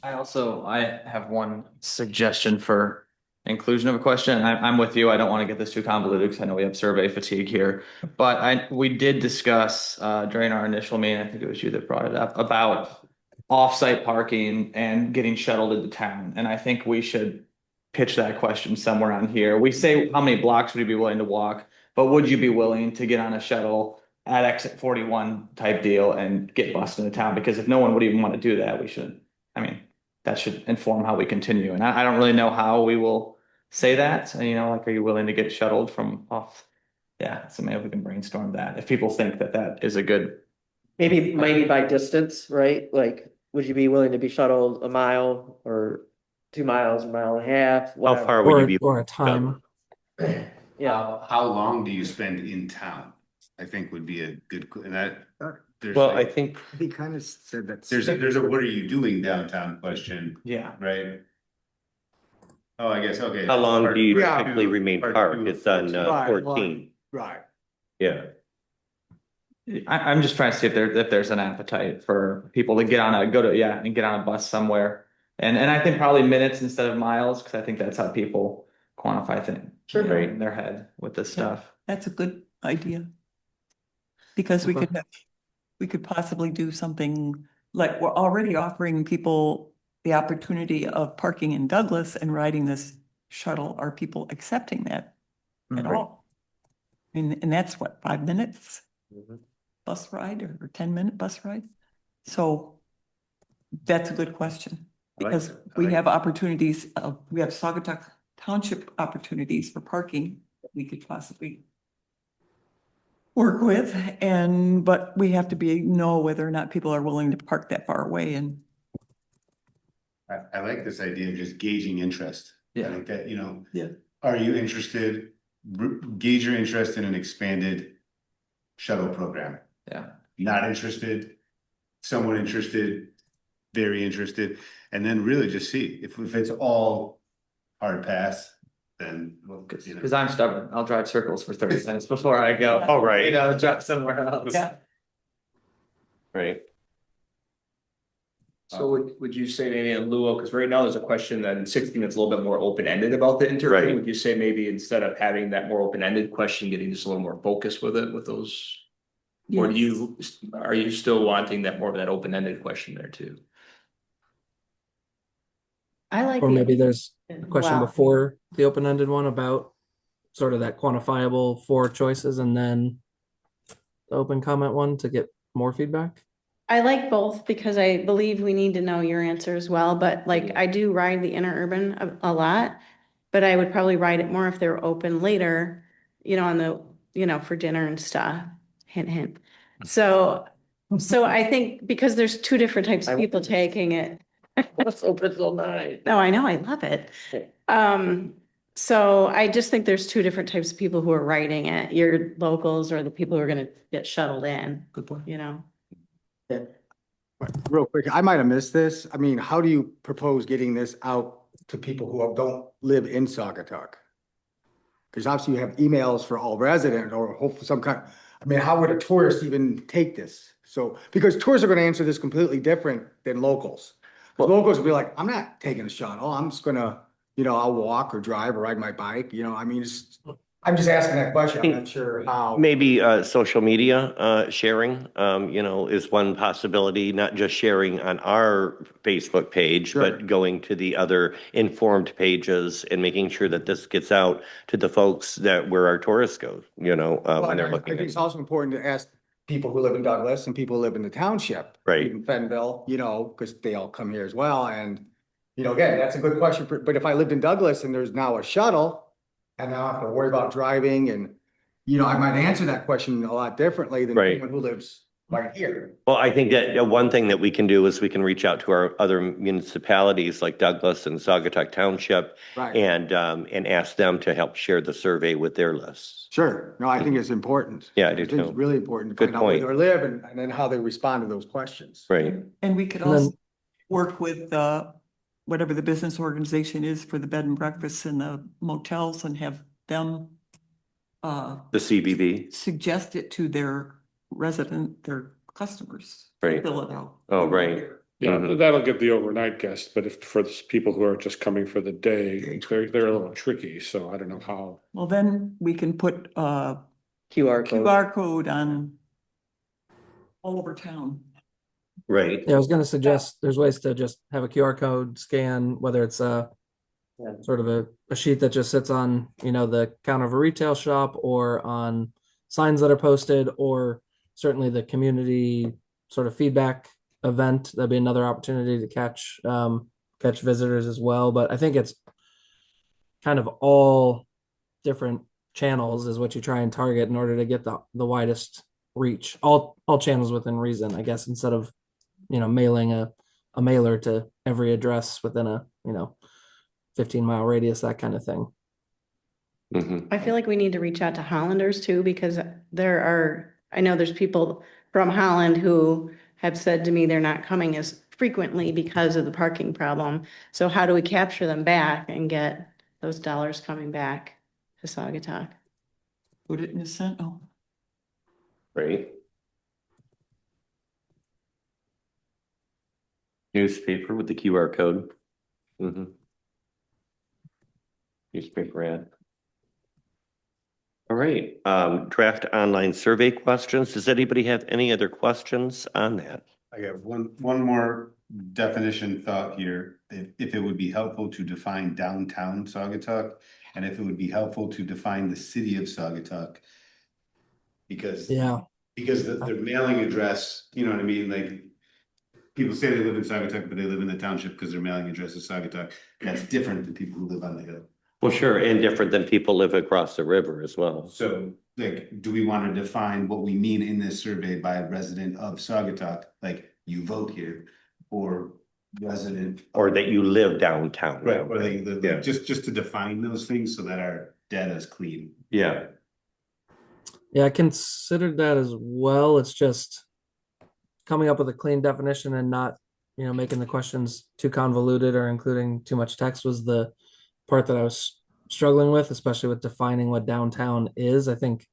I have one suggestion for inclusion of a question. I'm with you. I don't want to get this too convoluted because I know we have survey fatigue here. But we did discuss during our initial meeting, I think it was you that brought it up, about off-site parking and getting shuttled into town. And I think we should pitch that question somewhere on here. We say, how many blocks would you be willing to walk? But would you be willing to get on a shuttle at exit 41 type deal and get bused into town? Because if no one would even want to do that, we should, I mean, that should inform how we continue. And I don't really know how we will say that. You know, like, are you willing to get shuttled from off? Yeah, so maybe we can brainstorm that. If people think that that is a good, Maybe by distance, right? Like, would you be willing to be shuttled a mile or 2 miles, a mile and a half? How whatever? far would you be? Or a time. Yeah, How long do you spend in town? I think would be a good, and that, there's Well, I like, think, He kind of said that. there's a what are you doing downtown question, yeah. right? Oh, I guess, okay. how long do you Yeah. typically remain parked? It's on Right, 14. Right. Yeah. I'm just trying to see if there's an appetite for people to get on a get on a bus somewhere. And I think probably minutes instead of miles, because I think that's how people quantify things. Sure. Right in their head with this stuff. That's a good idea. Because we could possibly do something like we're already offering people the opportunity of parking in Douglas and riding this shuttle. Are people accepting that at all? And that's what, 5 minutes bus ride or 10-minute bus ride? So that's a good question. I like Because it. I we like have opportunities, we have Saugatuck Township opportunities for parking that we could possibly work with, but we have to know whether or not people are willing to park that far away. And I like this idea of just gauging interest. I Yeah. think that, you know. Yeah. Are you interested, gauge your interest in an expanded shuttle program? Yeah. Not interested, somewhat interested, very interested, and then really just see if it's all hard pass, then well, you know. Because I'm stubborn. I'll drive circles for 30 minutes before I go. Oh, right. You know, drive somewhere else. yeah, Right. So would you say maybe in lieu of, because right now there's a question that in 16 that's a little bit more open-ended about the interview. Right. Would you say maybe instead of having that more open-ended question, getting just a little more focused with it, with those? Or are you still wanting that more of that open-ended question there too? I like. Or the- maybe there's a question Wow. before the open-ended one about sort of that quantifiable 4 choices and then the open comment one to get more feedback. I like both because I believe we need to know your answer as well, but like I do ride the interurban a lot. But I would probably ride it more if they're open later, for dinner and stuff. Hint, hint. So I think because there's 2 different types of people taking it. Let's open till 9. No, I know, I love it. So I just think there's 2 different types of people who are writing it, your locals or the people who are gonna get shuttled in, good point. Real quick, I might have missed this. I mean, how do you propose getting this out to people who don't live in Saugatuck? Because obviously you have emails for all resident or hopefully some kind, I mean, how would a tourist even take this? So, because tourists are gonna answer this completely different than locals. 'Cause locals will be like, I'm not taking a shuttle, I'm just gonna, I'll walk or drive or ride my bike, I mean, I'm just asking that question, I'm not sure how. Maybe social media sharing, is one possibility, not just sharing on our Facebook page, Sure. but going to the other informed pages and making sure that this gets out to the folks where our tourists go, Well, when they're I looking. think it's also important to ask people who live in Douglas and people who live in the township. Right. In Fenville, because they all come here as well, and, again, that's a good question, but if I lived in Douglas and there's now a shuttle, and now I have to worry about driving and, I might answer that question a lot differently than Right. someone who lives right here. Well, I think that one thing that we can do is we can reach out to our other municipalities like Douglas and Saugatuck Township Right, and ask them to help share the survey with their lists. sure, no, I think it's important. Yeah, I do think it's too. really important to Good find out where point. they live and then how they respond to those questions. Right. And we could And then- also work with whatever the business organization is for the bed and breakfasts and the motels and have them The CBB. suggest it to their customers. Right. Fill it out. Oh, right. Yeah, Mhm. that'll get the overnight guest, but if for the people who are just coming for the day, they're a little tricky, so I don't know how. Well, then we can put a QR code. QR code on all over town. Right. Yeah, I was gonna suggest there's ways to just have a QR code scan, whether it's a Yeah. sort of a sheet that just sits on, the counter of a retail shop or on signs that are posted, or certainly the community sort of feedback event. That'd be another opportunity to catch visitors as well. But I think it's kind of all different channels is what you try and target in order to get the widest reach. All channels within reason, I guess, instead of mailing a mailer to every address within a 15-mile radius, that kind of thing. Mhm. I feel like we need to reach out to Hollanders too, because I know there's people from Holland who have said to me they're not coming as frequently because of the parking problem. So how do we capture them back and get those dollars coming back to Saugatuck? Put it in the Sentinel. Right. Newspaper with the QR code. Mhm. Newspaper ad. All right, draft online survey questions. Does anybody have any other questions on that? I got one more definition thought here. If it would be helpful to define downtown Saugatuck, and if it would be helpful to define the city of Saugatuck. Because Yeah. the mailing address, you know what I mean, like. People say they live in Saugatuck, but they live in the township because their mailing address is Saugatuck. That's different than people who live on the hill. Well, sure, and different than people live across the river as well. So, like, do we want to define what we mean in this survey by resident of Saugatuck, like you vote here, or resident? Or that you live downtown. Right, or they, Yeah. just to define those things so that our data is clean. Yeah. Yeah, I considered that as well. It's just coming up with a clean definition and not, making the questions too convoluted or including too much text was the part that I was struggling with, especially with defining what downtown is. I think,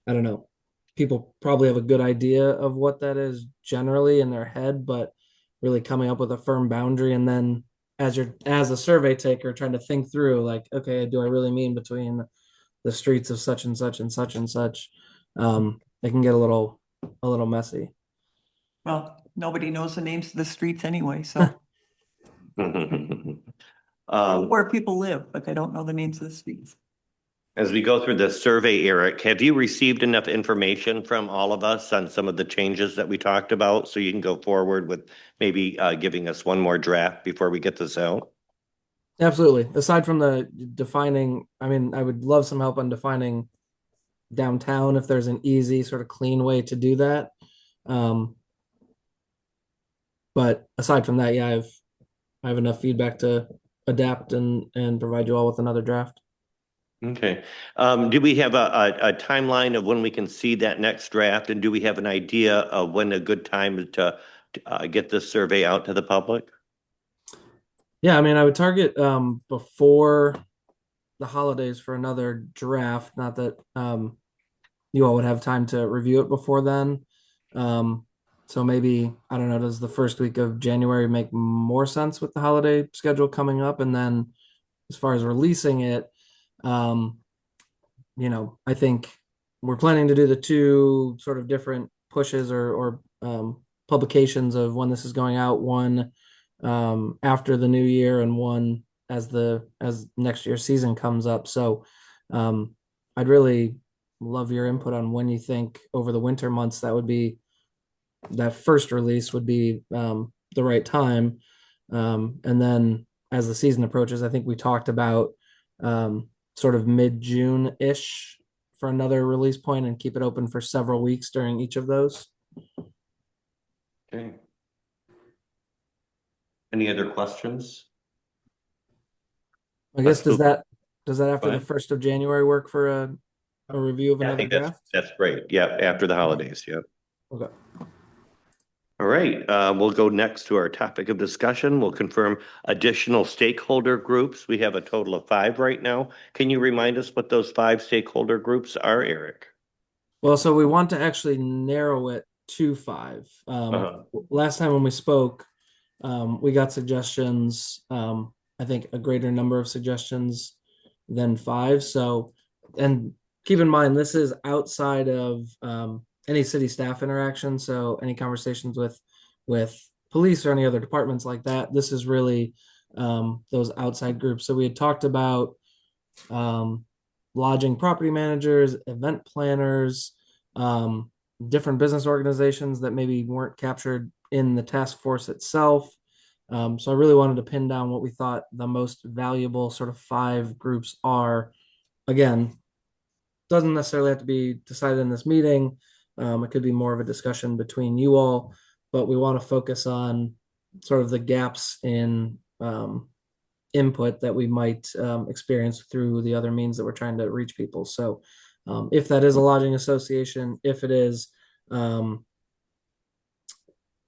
I don't know, people probably have a good idea of what that is generally in their head, but really coming up with a firm boundary, and then as a survey taker trying to think through, like, okay, do I really mean between the streets of such and such and such and such? It can get a little messy. Well, nobody knows the names of the streets anyway, so where people live, but they don't know the names of the streets. As we go through the survey, Eric, have you received enough information from all of us on some of the changes that we talked about? So you can go forward with maybe giving us one more draft before we get this out? Absolutely. Aside from the defining, I mean, I would love some help on defining downtown if there's an easy sort of clean way to do that. But aside from that, yeah, I have enough feedback to adapt and provide you all with another draft. Okay. Do we have a timeline of when we can see that next draft? And do we have an idea of when a good time to get this survey out to the public? Yeah, I mean, I would target before the holidays for another draft. Not that you all would have time to review it before then. So maybe, I don't know, does the first week of January make more sense with the holiday schedule coming up? And then as far as releasing it, I think we're planning to do the two sort of different pushes or publications of when this is going out, one after the new year and one as next year's season comes up. So I'd really love your input on when you think over the winter months that first release would be the right time. And then as the season approaches, I think we talked about sort of mid-June-ish for another release point and keep it open for several weeks during each of those. Okay. Any other questions? I guess does that after Go the ahead. 1st of January work for a review of I another think draft? that's great. Yeah, after the holidays. Yeah. Okay. All right, we'll go next to our topic of discussion. We'll confirm additional stakeholder groups. We have a total of 5 right now. Can you remind us what those 5 stakeholder groups are, Eric? Well, so we want to actually narrow it to 5. Uh-huh. Last time when we spoke, We got suggestions, I think a greater number of suggestions than 5. So, and keep in mind, this is outside of any city staff interaction. So any conversations with police or any other departments like that, this is really those outside groups. So we had talked about lodging property managers, event planners, different business organizations that maybe weren't captured in the task force itself. So I really wanted to pin down what we thought the most valuable sort of 5 groups are. Again, doesn't necessarily have to be decided in this meeting. It could be more of a discussion between you all, but we want to focus on sort of the gaps in input that we might experience through the other means that we're trying to reach people. So if that is a lodging association, if it is,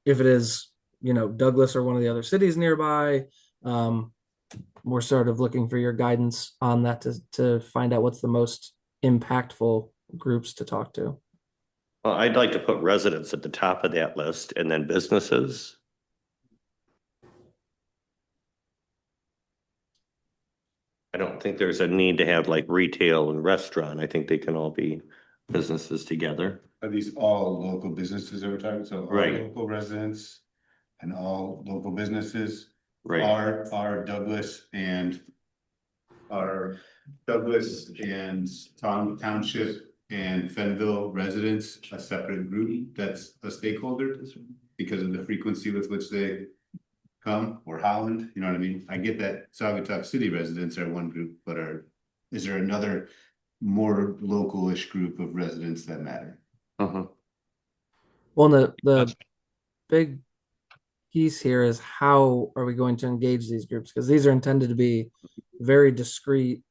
Douglas or one of the other cities nearby, we're sort of looking for your guidance on that to find out what's the most impactful groups to talk to. Well, I'd like to put residents at the top of that list and then businesses. I don't think there's a need to have like retail and restaurant. I think they can all be businesses together. Are these all local businesses that we're talking, so all Right. local residents and all local businesses? Right. Are Douglas and Township and Fenville residents a separate group that's a stakeholder because of the frequency with which they come, or Holland, you know what I mean? I get that Saugatuck City residents are one group, but is there another more local-ish group of residents that matter? Well, the big piece here is how are we going to engage these groups? Because these are intended to be very discreet.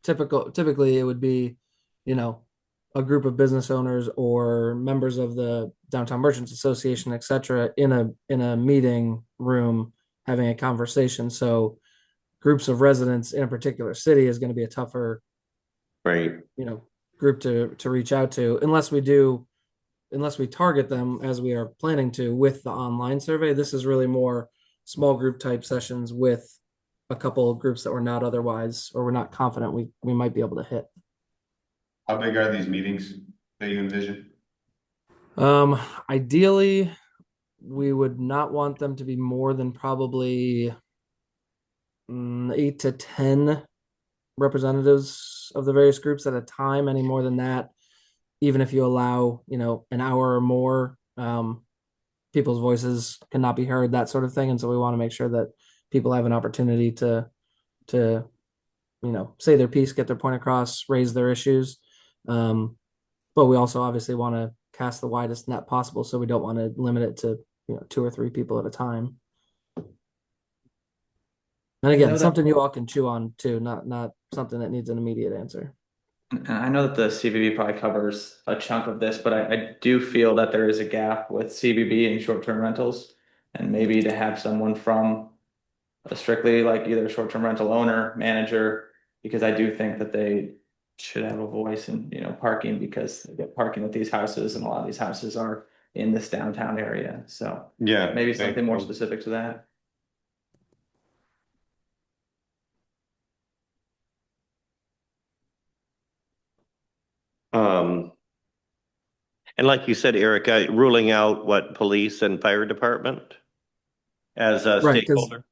Typically it would be, a group of business owners or members of the Downtown Merchants Association, et cetera, in a meeting room having a conversation. So groups of residents in a particular city is going to be a tougher, Right. group to reach out to unless we target them as we are planning to with the online survey. This is really more small group type sessions with a couple of groups that we're not otherwise, or we're not confident we might be able to hit. How big are these meetings that you envision? Ideally, we would not want them to be more than probably 8 to 10 representatives of the various groups at a time. Any more than that, even if you allow, an hour or more, people's voices cannot be heard, that sort of thing. And so we want to make sure that people have an opportunity to say their piece, get their point across, raise their issues. But we also obviously want to cast the widest net possible. So we don't want to limit it to, 2 or 3 people at a time. And again, something you all can chew on too, not something that needs an immediate answer. And I know that the CVB probably covers a chunk of this, but I do feel that there is a gap with CVB and short-term rentals. And maybe to have someone from a strictly like either a short-term rental owner, manager, because I do think that they should have a voice in, parking, because they get parking at these houses and a lot of these houses are in this downtown area. So Yeah. maybe something more specific to that. And like you said, Erica, ruling out what police and fire department as a Right, stakeholder.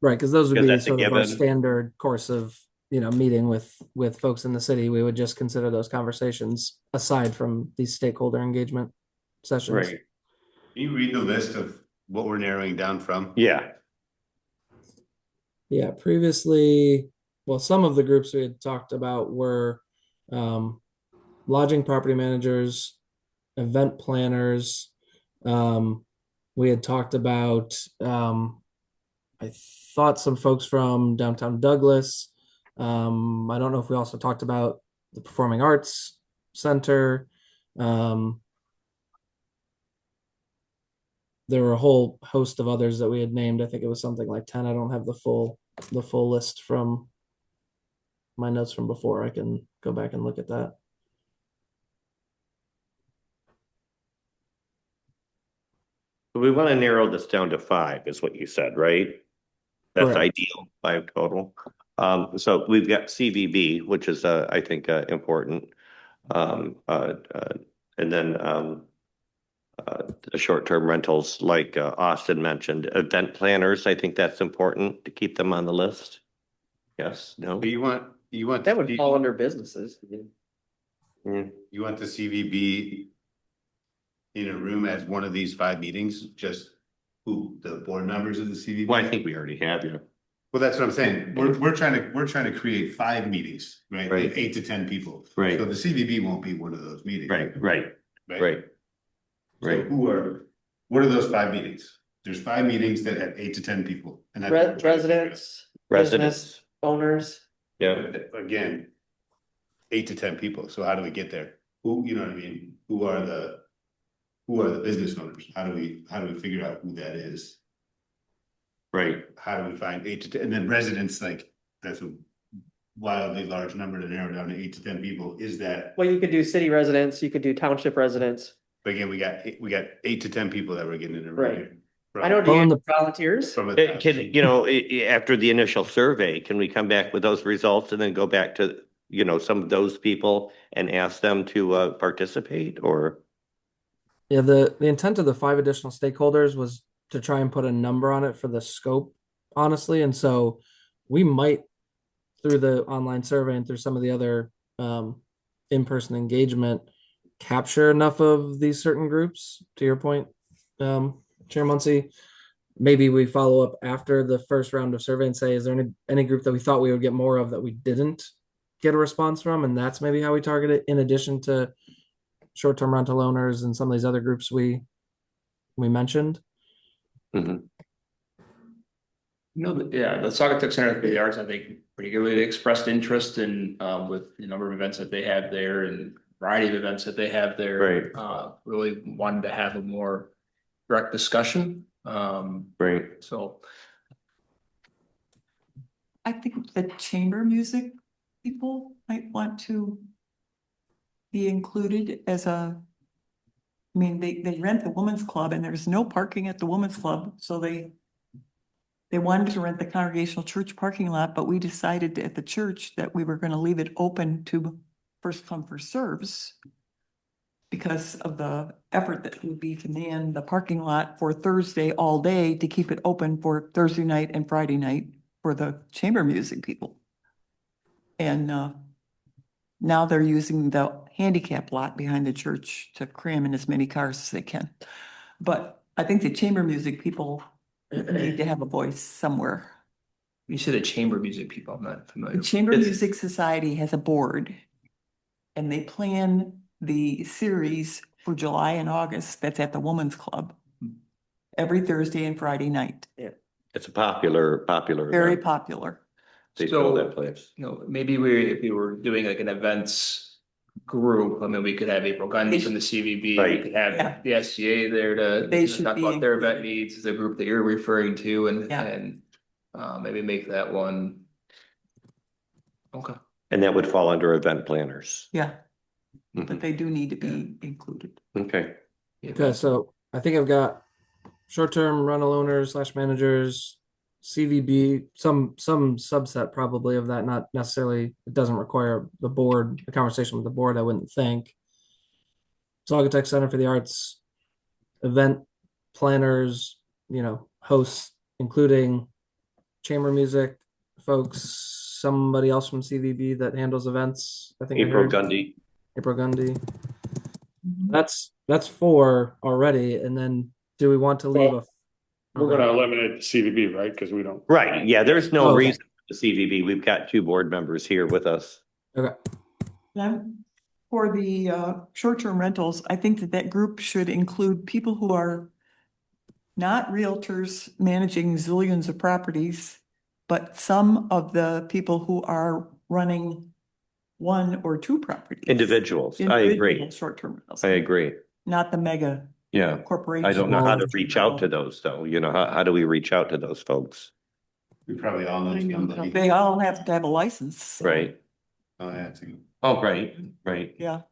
Right, because those would Because be that's a sort of our given. standard course of, meeting with folks in the city. We would just consider those conversations aside from these stakeholder engagement sessions. Right. Can you read the list of what we're narrowing down from? Yeah. Yeah, previously, well, some of the groups we had talked about were lodging property managers, event planners. We had talked about, I thought some folks from downtown Douglas. I don't know if we also talked about the Performing Arts Center. There were a whole host of others that we had named. I think it was something like 10. I don't have the full list from my notes from before. I can go back and look at that. So we want to narrow this down to 5 is what you said, right? That's Correct. ideal, 5 total. So we've got CVB, which is, I think, important. And then, the short-term rentals, like Austin mentioned, event planners, I think that's important to keep them on the list. Yes, no? But you want. That would fall under businesses. Mm. You want the CVB in a room as one of these 5 meetings, just who, the board members of the CVB? Well, I think we already have you. Well, that's what I'm saying. We're trying to create 5 meetings, right? Right. With 8 to 10 people. Right. So the CVB won't be one of those meetings. Right. So what are those 5 meetings? There's 5 meetings that have 8 to 10 people. And that's what we're trying to figure out. Residents, Residents. business owners. Yeah. Again, 8 to 10 people. So how do we get there? Who, you know what I mean? Who are the business owners? How do we figure out who that is? Right. How do we find 8 to 10? And then residents, like, that's a wildly large number to narrow down to 8 to 10 people. Is that, Well, you could do city residents, you could do township residents. but again, we got 8 to 10 people that we're getting in a room. Right. here. I know, do Well, you in have the- volunteers? From a. Can, you know, after the initial survey, can we come back with those results and then go back to, you know, some of those people and ask them to participate or? Yeah, the intent of the 5 additional stakeholders was to try and put a number on it for the scope, honestly. And so we might, through the online survey and through some of the other in-person engagement, capture enough of these certain groups, to your point, Chair Muncy. Maybe we follow up after the first round of survey and say, is there any group that we thought we would get more of that we didn't get a response from? And that's maybe how we target it, in addition to short-term rental owners and some of these other groups we mentioned. Mhm. Yeah, the Saugatuck Center for the Arts, I think, particularly expressed interest in, with the number of events that they have there and variety of events that they have there. Right. Really wanted to have a more direct discussion. Right. So, I think the chamber music people might want to be included as I mean, they rent the women's club and there's no parking at the women's club, so they wanted to rent the Congregational Church parking lot, but we decided at the church that we were gonna leave it open to first come, first serves because of the effort that would be to man the parking lot for Thursday all day to keep it open for Thursday night and Friday night for the chamber music people. And now they're using the handicap lot behind the church to cram in as many cars as they can. But I think the chamber music people need to have a voice somewhere. you said the chamber music people, I'm not familiar. The Chamber It's- Music Society has a board. And they plan the series for July and August that's at the Women's Club. Every Thursday and Friday night. It's a popular Very event. popular. They fill So- that place. You know, maybe if we were doing like an events group, I mean, we could have April Gundy from the CVB, we Right. could Yeah. have the SGA there to They should talk be about their event included. needs, the group that you're referring to, and, Yeah. and maybe make that one. Okay. And that would fall under event planners. Yeah, but Mhm. they do need to be included. Okay. Okay, so I think I've got short-term rental owners / managers, CVB, some subset probably of that, not necessarily, it doesn't require the board, a conversation with the board, I wouldn't think. Saugatuck Center for the Arts, event planners, you know, hosts, including chamber music folks, somebody else from CVB that handles events, I think I April heard. Gundy. April Gundy. That's 4 already, and then do we want to leave a? We're gonna eliminate the CVB, right? Because we don't. Right, yeah, there's no Okay. reason for the CVB. We've got 2 board members here with us. Okay, For the short-term rentals, I think that group should include people who are not realtors managing zillions of properties, but some of the people who are running 1 or 2 properties. Individuals, I agree. Individual Short-term rentals, I agree. not the mega Yeah. corporations. I don't know how to reach out to those though. You know, how do we reach out to those folks? We probably all know somebody. They all have to have a license. Right? Oh, yeah, it's a- Oh, right. Yeah,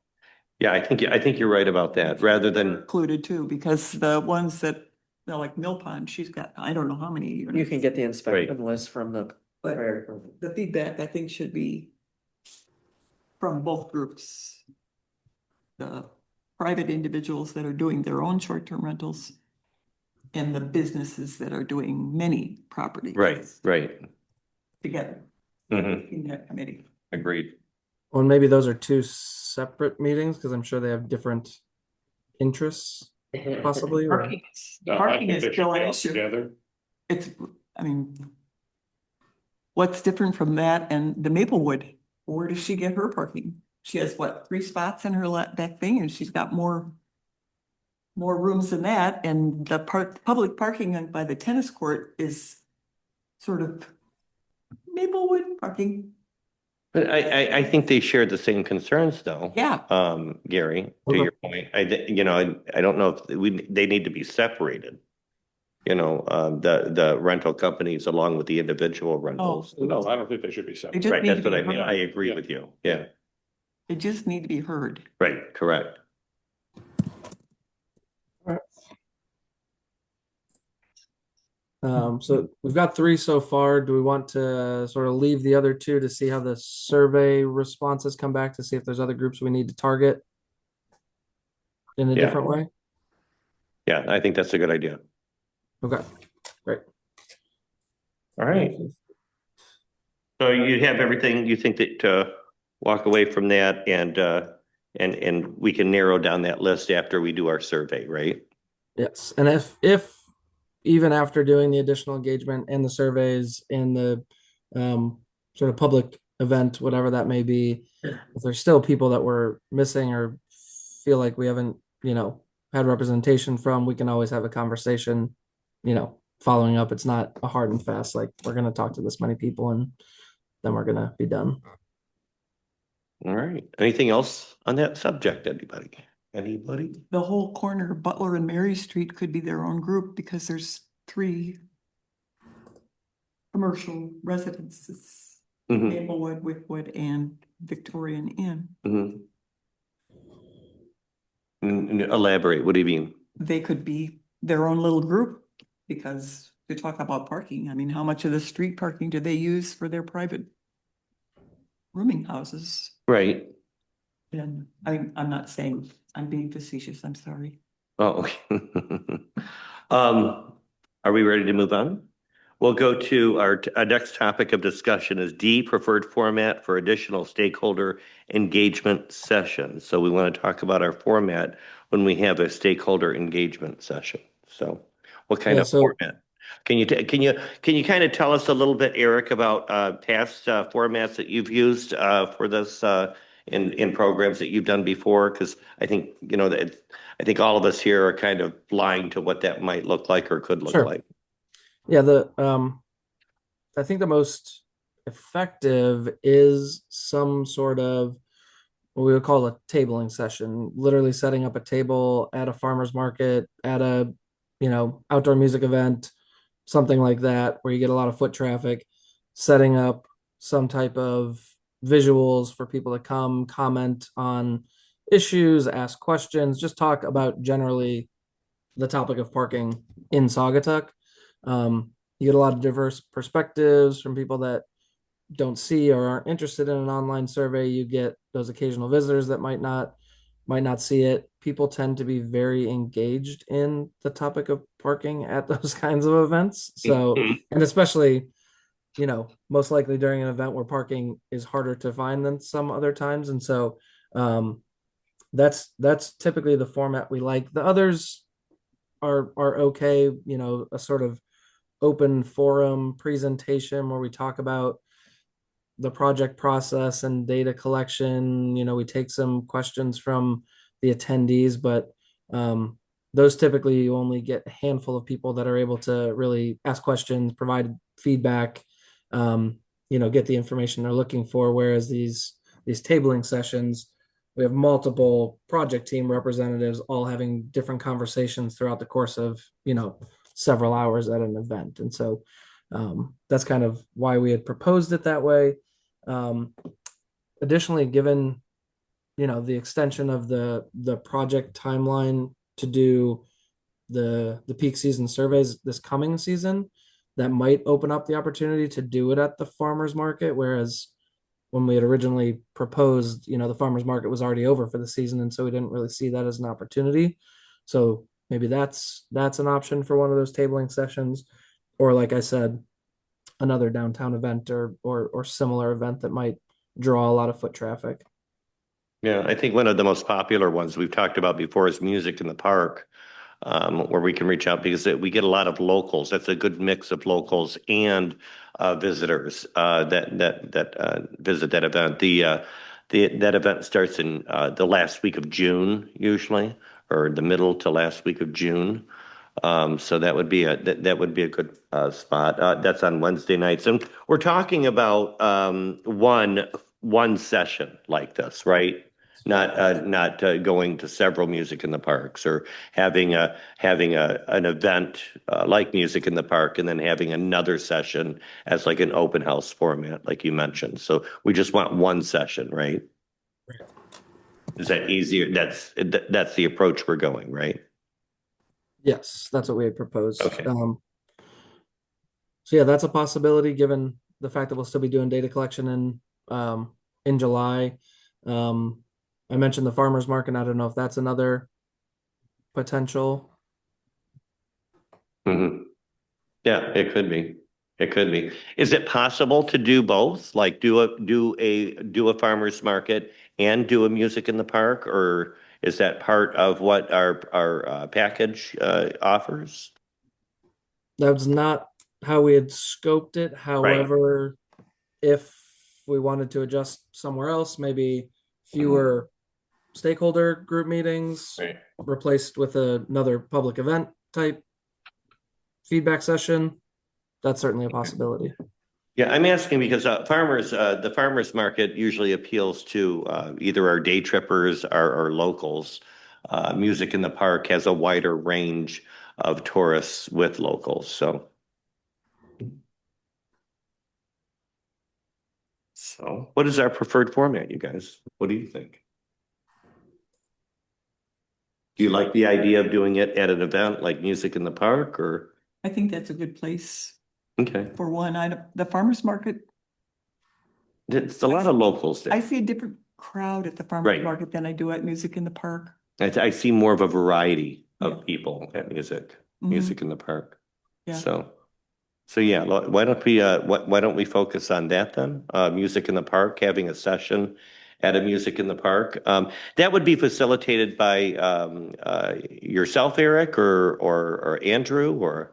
Yeah, I think you're right about that. Rather than, included too, because the ones that Now, like Mill Pond, she's got, I don't know how many units. You can get the inspection list from the But fire department. the feedback, I think, should be from both groups. The private individuals that are doing their own short-term rentals and the businesses that are doing many properties. Right. Together Hmm. in that committee. Agreed. Well, maybe those are two separate meetings because I'm sure they have different interests, possibly. or- Parking is still an issue. It's, I mean, what's different from that and the Maplewood? Where does she get her parking? She has what, 3 spots in her back thing, and she's got more rooms than that, and the public parking by the tennis court is sort of Maplewood parking. But I think they share the same concerns though. Yeah. Gary, to Okay. your point, I don't know if they need to be separated. The rental companies along with the individual rentals. No, I don't think they should be They separate. just Right, need that's to what I be mean. heard. I agree with you. Yeah, They just need to be heard. right, correct. So we've got 3 so far. Do we want to sort of leave the other 2 to see how the survey responses come back to see if there's other groups we need to target in a Yeah. different way? Yeah, I think that's a good idea. Okay, great. All right. So you have everything, you think that walk away from that and we can narrow down that list after we do our survey, right? Yes, and if even after doing the additional engagement and the surveys and the sort of public event, whatever that may be, if there's still people that we're missing or feel like we haven't, had representation from, we can always have a conversation, following up. It's not a hard and fast, like we're going to talk to this many people and then we're going to be done. All right. Anything else on that subject, anybody? Anybody? The whole corner of Butler and Mary Street could be their own group because there's 3 commercial residences. Mhm, Maplewood, Wickwood, and Victorian Inn. mhm. Elaborate, what do you mean? They could be their own little group because to talk about parking, I mean, how much of the street parking do they use for their private rooming houses? Right. And I'm not saying, I'm being facetious, I'm sorry. Oh, okay. Are we ready to move on? We'll go to our next topic of discussion is D, preferred format for additional stakeholder engagement sessions. So we want to talk about our format when we have a stakeholder engagement session. So what kind Yeah, of so- format? Can you kind of tell us a little bit, Eric, about past formats that you've used for this in programs that you've done before? Because I think I think all of us here are kind of blind to what that might look like or could look Sure. like. Yeah, I think the most effective is some sort of what we would call a tabling session, literally setting up a table at a farmer's market, at a, outdoor music event, something like that, where you get a lot of foot traffic, setting up some type of visuals for people to come comment on issues, ask questions, just talk about generally the topic of parking in Saugatuck. You get a lot of diverse perspectives from people that don't see or aren't interested in an online survey. You get those occasional visitors that might not see it. People tend to be very engaged in the topic of parking at those kinds of events. So, and especially, most likely during an event where parking is harder to find than some other times. And so, that's typically the format we like. The others are okay, a sort of open forum presentation where we talk about the project process and data collection. We take some questions from the attendees, but those typically you only get a handful of people that are able to really ask questions, provide feedback, get the information they're looking for. Whereas these tabling sessions, we have multiple project team representatives all having different conversations throughout the course of, several hours at an event. And so that's kind of why we had proposed it that way. Additionally, given, the extension of the project timeline to do the peak season surveys this coming season, that might open up the opportunity to do it at the farmers market, whereas when we had originally proposed, the farmers market was already over for the season, and so we didn't really see that as an opportunity. So maybe that's an option for one of those tabling sessions, or like I said, another downtown event or similar event that might draw a lot of foot traffic. Yeah, I think one of the most popular ones we've talked about before is Music in the Park, where we can reach out because we get a lot of locals. That's a good mix of locals and visitors that visit that event. That event starts in the last week of June usually, or the middle to last week of June. So that would be a good spot. That's on Wednesday nights, and we're talking about one session like this, right? Not going to several Music in the Parks, or having an event like Music in the Park and then having another session as like an open house format, like you mentioned. So we just want one session, right? Is that easier? That's the approach we're going, right? Yes, that's what we had proposed. Okay. So yeah, that's a possibility given the fact that we'll still be doing data collection in July. I mentioned the farmers market. I don't know if that's another potential. Mm-hmm. Yeah, it could be. It could be. Is it possible to do both? Like do a farmers market and do a Music in the Park, or is that part of what our package offers? That was not how we had scoped it. However, if we wanted to adjust somewhere else, maybe fewer stakeholder group meetings replaced with another public event type feedback session, that's certainly a possibility. Yeah, I'm asking because the farmers market usually appeals to either our day trippers or locals. Music in the Park has a wider range of tourists with locals. So what is our preferred format, you guys? What do you think? Do you like the idea of doing it at an event like Music in the Park, or? I think that's a good place Okay, for one. The farmer's market, it's a lot of locals there. I see a different crowd at the farmer's Right. market than I do at Music in the Park. I see more of a variety Yeah. of people at Music Mhm. in the Park. Yeah. So yeah, why don't we focus on that then? Music in the Park, having a session at a Music in the Park. That would be facilitated by yourself, Eric, or Andrew, or?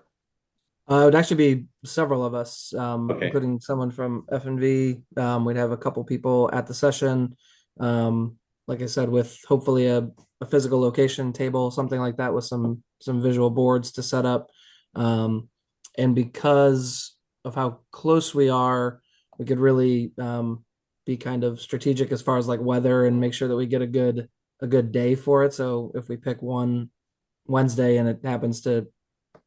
It would actually be several of us, Okay. including someone from F&V. We'd have a couple people at the session. Like I said, with hopefully a physical location table, something like that, with some visual boards to set up. And because of how close we are, we could really be kind of strategic as far as like weather and make sure that we get a good day for it. So if we pick one Wednesday and it happens to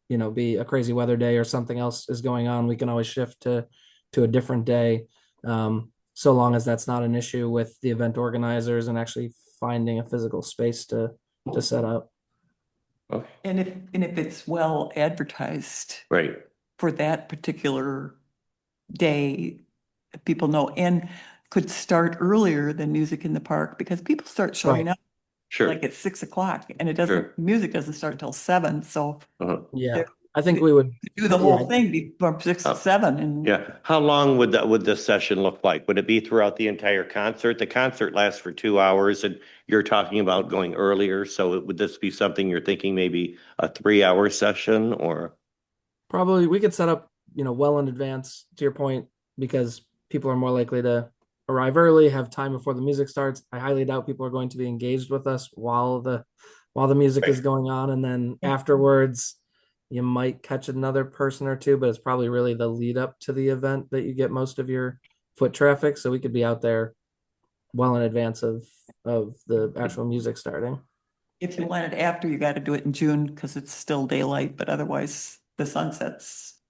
be a crazy weather day or something else is going on, we can always shift to a different day, so long as that's not an issue with the event organizers and actually finding a physical space to set up. Okay. And if it's well advertised Right. for that particular day, people know, and could start earlier than Music in the Park, because people start showing Right. up Sure. like at 6 o'clock, and it Sure. doesn't, music doesn't start till 7, so Yeah, There- I think we would. do the whole Yeah. thing from 6 to 7, and Yeah. How long would this session look like? Would it be throughout the entire concert? The concert lasts for 2 hours, and you're talking about going earlier. So would this be something you're thinking maybe a 3-hour session, or? Probably we could set up, well in advance, to your point, because people are more likely to arrive early, have time before the music starts. I highly doubt people are going to be engaged with us while the music is going on, and then afterwards you might catch another person or two, but it's probably really the lead up to the event that you get most of your foot traffic. So we could be out there well in advance of the actual music starting. if you want it after, you got to do it in June because it's still daylight, but otherwise the sun sets,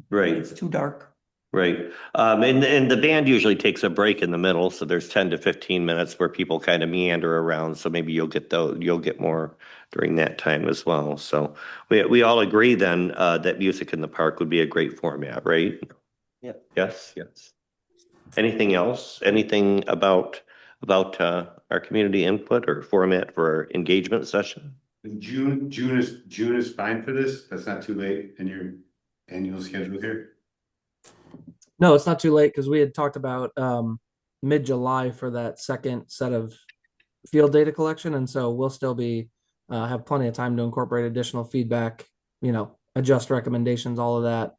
Right. it's too dark. Right. And the band usually takes a break in the middle, so there's 10 to 15 minutes where people kind of meander around. So maybe you'll get more during that time as well. So we all agree then that music in the park would be a great format, right? Yep. Yes, yes. Anything else? Anything about our community input or format for our engagement session? June is fine for this. That's not too late in your annual schedule here. No, it's not too late because we had talked about mid-July for that second set of field data collection, and so we'll still be have plenty of time to incorporate additional feedback, adjust recommendations, all of that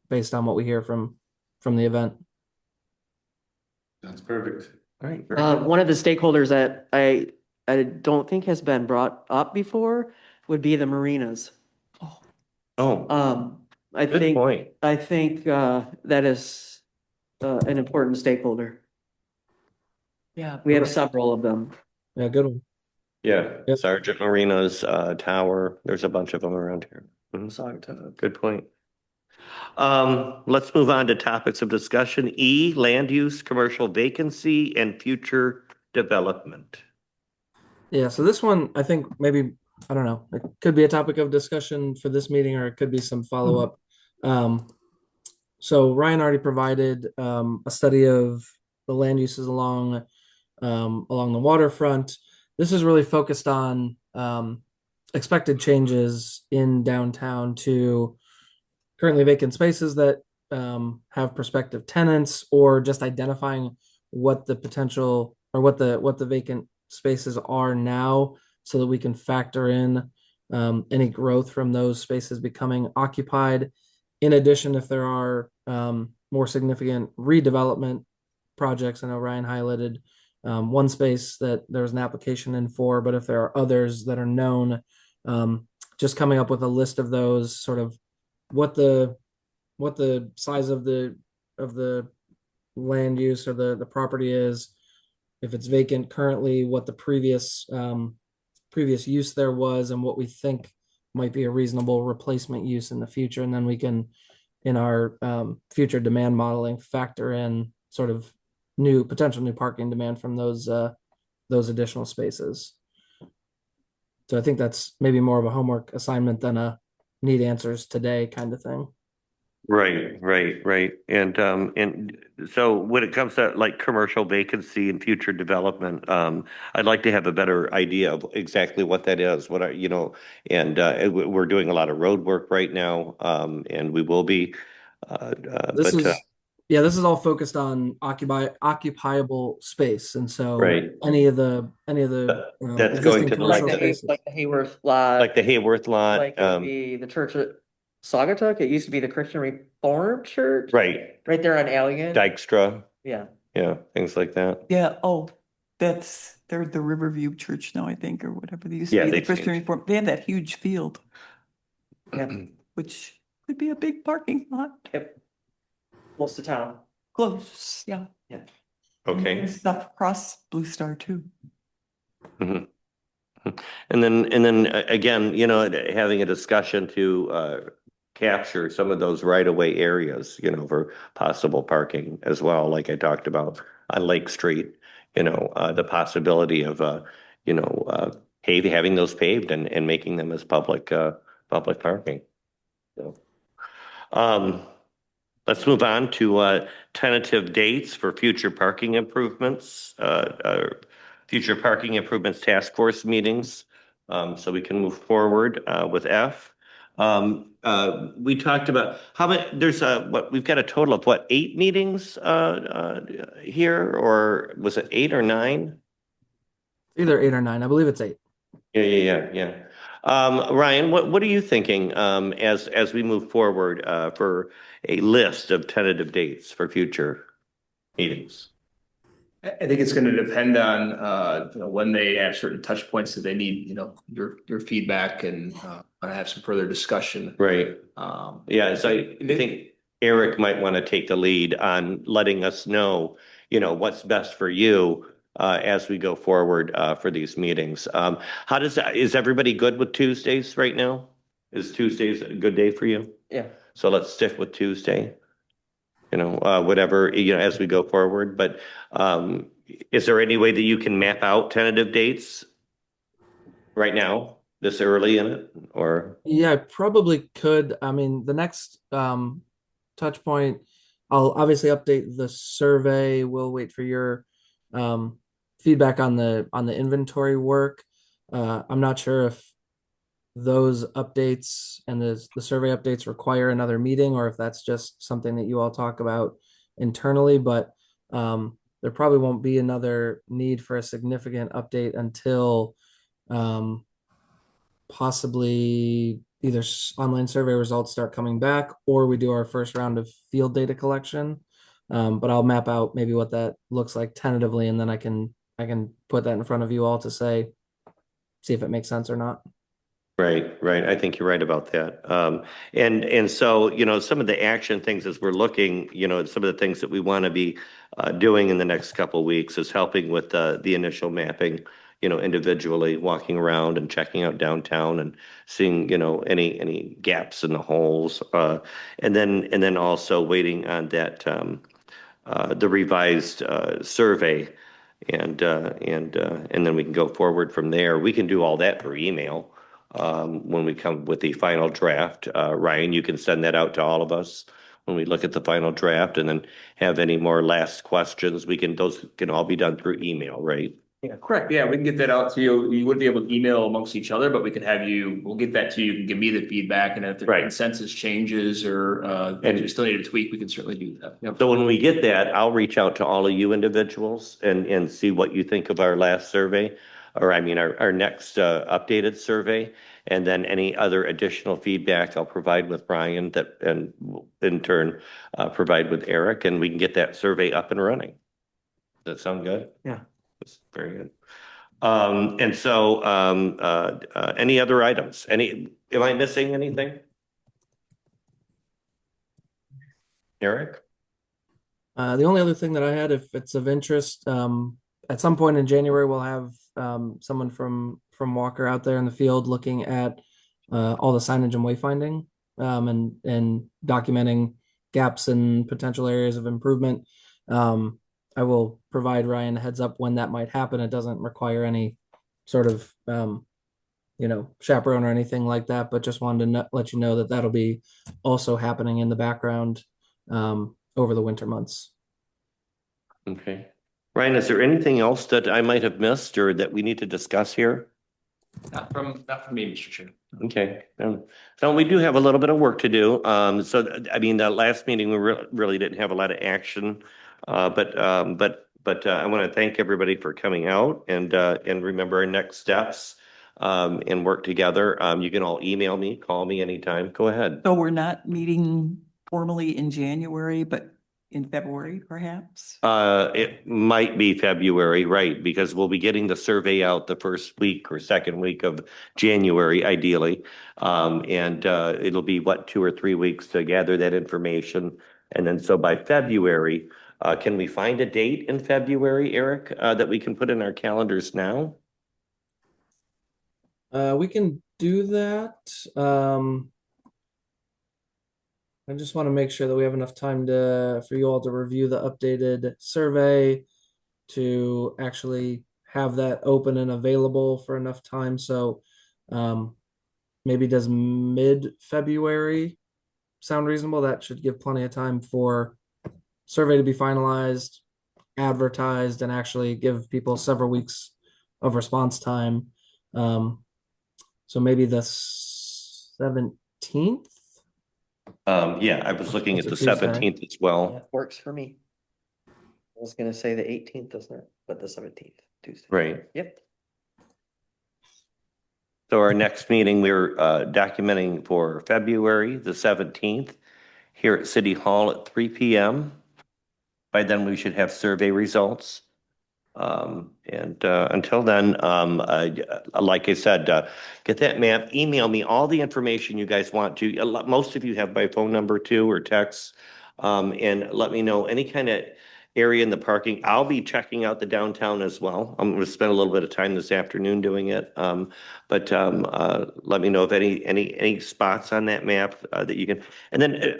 based on what we hear from the event. That's perfect. All right. very good. One of the stakeholders that I don't think has been brought up before would be the marinas. Oh, I good think, point. that is an important stakeholder. Yeah. We have several of them. Yeah, good one. Yeah, Yep. Sergeant Marina's tower. There's a bunch of them around here. Mhm. Good point. Let's move on to topics of discussion. E, land use, commercial vacancy, and future development. Yeah, so this one, I think maybe, I don't know, it could be a topic of discussion for this meeting, or it could be some follow-up. So Ryan already provided a study of the land uses along the waterfront. This is really focused on expected changes in downtown to currently vacant spaces that have prospective tenants, or just identifying what the potential or what the vacant spaces are now, so that we can factor in any growth from those spaces becoming occupied. In addition, if there are more significant redevelopment projects, I know Ryan highlighted one space that there was an application in for, but if there are others that are known, just coming up with a list of those, sort of what the size of the land use or the property is, if it's vacant currently, what the previous use there was, and what we think might be a reasonable replacement use in the future. And then we can, in our future demand modeling, factor in sort of potential new parking demand from those additional spaces. So I think that's maybe more of a homework assignment than a need answers today kind of thing. Right. And so when it comes to like commercial vacancy and future development, I'd like to have a better idea of exactly what that is, and we're doing a lot of road work right now, and we will be. This But is all focused on occupiable space, and so Right. any of the That's existing going to the, commercial like spaces. Like the Hayworth lot. like the Hayworth lot, Like it'd be the church at Saugatuck. It used to be the Christian Reformed Church. right, Right there on Allegan. Dykstra, Yeah. yeah, things like that. Yeah, they're the Riverview Church now, I think, or whatever they used to Yeah, be, they the Christian changed. Reform. They have that huge field, Yeah. which could be a big parking lot. Yep. Close to town. Close, yeah. And Okay. there's stuff across Blue Star too. Mhm. And then again, having a discussion to capture some of those right-of-way areas, for possible parking as well, like I talked about on Lake Street, the possibility of having those paved and making them as public parking. So, let's move on to tentative dates for future parking improvements, future parking improvements task force meetings, so we can move forward with F. We talked about how many, we've got a total of 8 meetings here, or was it 8 or 9? Either 8 or 9. I believe it's 8. Yeah. Ryan, what are you thinking as we move forward for a list of tentative dates for future meetings? I think it's going to depend on, when they have certain touch points that they need, your feedback and want to have some further discussion. Right. Yeah, so I think Eric might want to take the lead on letting us know, what's best for you as we go forward for these meetings. Is everybody good with Tuesdays right now? Is Tuesdays a good day for you? Yeah. So let's stick with Tuesday. Whatever, as we go forward. But is there any way that you can map out tentative dates right now this early in it, or? Yeah, I probably could. I mean, the next touch point, I'll obviously update the survey. We'll wait for your um feedback on the inventory work. I'm not sure if those updates and the survey updates require another meeting or if that's just something that you all talk about internally, but there probably won't be another need for a significant update until possibly either online survey results start coming back or we do our first round of field data collection. But I'll map out maybe what that looks like tentatively, and then I can put that in front of you all to see if it makes sense or not. Right, right. I think you're right about that. And so, some of the action things as we're looking, some of the things that we want to be doing in the next couple of weeks is helping with the initial mapping, individually walking around and checking out downtown and seeing, any gaps in the holes. And then also waiting on that the revised survey, and then we can go forward from there. We can do all that for email when we come with the final draft. Ryan, you can send that out to all of us when we look at the final draft, and then have any more last questions. Those can all be done through email, right? Yeah, correct. Yeah, we can get that out to you. You wouldn't be able to email amongst each other, but we could we'll get that to you. You can give me the feedback, and if the Right. consensus changes or and we still need to tweak, we can certainly do that. Yep. So when we get that, I'll reach out to all of you individuals and see what you think of our last survey, or I mean, our next updated survey. And then any other additional feedback I'll provide with Brian and in turn provide with Eric, and we can get that survey up and running. Does that sound good? Yeah. That's very good. And so any other items? Am I missing anything? Eric? The only other thing that I had, if it's of interest, at some point in January, we'll have someone from Walker out there in the field looking at all the signage and wayfinding, and documenting gaps and potential areas of improvement. I will provide Ryan a heads up when that might happen. It doesn't require any sort of chaperone or anything like that, but just wanted to let you know that that'll be also happening in the background over the winter months. Okay. Ryan, is there anything else that I might have missed or that we need to discuss here? Not from me, Mr. Chair. Okay. So we do have a little bit of work to do. I mean, the last meeting, we really didn't have a lot of action. But I want to thank everybody for coming out and remember our next steps, and work together. You can all email me, call me anytime. Go ahead. So we're not meeting formally in January, but in February, perhaps? It might be February, right? Because we'll be getting the survey out the first week or second week of January, ideally. And it'll be 2 or 3 weeks to gather that information. And then so by February, can we find a date in February, Eric, that we can put in our calendars now? We can do that. I just want to make sure that we have enough time for you all to review the updated survey, to actually have that open and available for enough time. So maybe does mid-February sound reasonable? That should give plenty of time for survey to be finalized, advertised, and actually give people several weeks of response time. So maybe the 17th? Yeah, I was looking at the That's a Tuesday. 17th as well. That works for me. I was gonna say the 18th, doesn't it? But the 17th, Tuesday. Right. Yep. So our next meeting, we're documenting for February the 17th here at City Hall at 3 p.m. By then, we should have survey results. And until then, like I said, get that map, email me all the information you guys want to. Most of you have my phone number too, or text. And let me know any kind of area in the parking. I'll be checking out the downtown as well. I'm going to spend a little bit of time this afternoon doing it. But let me know if any spots on that map that you can. And then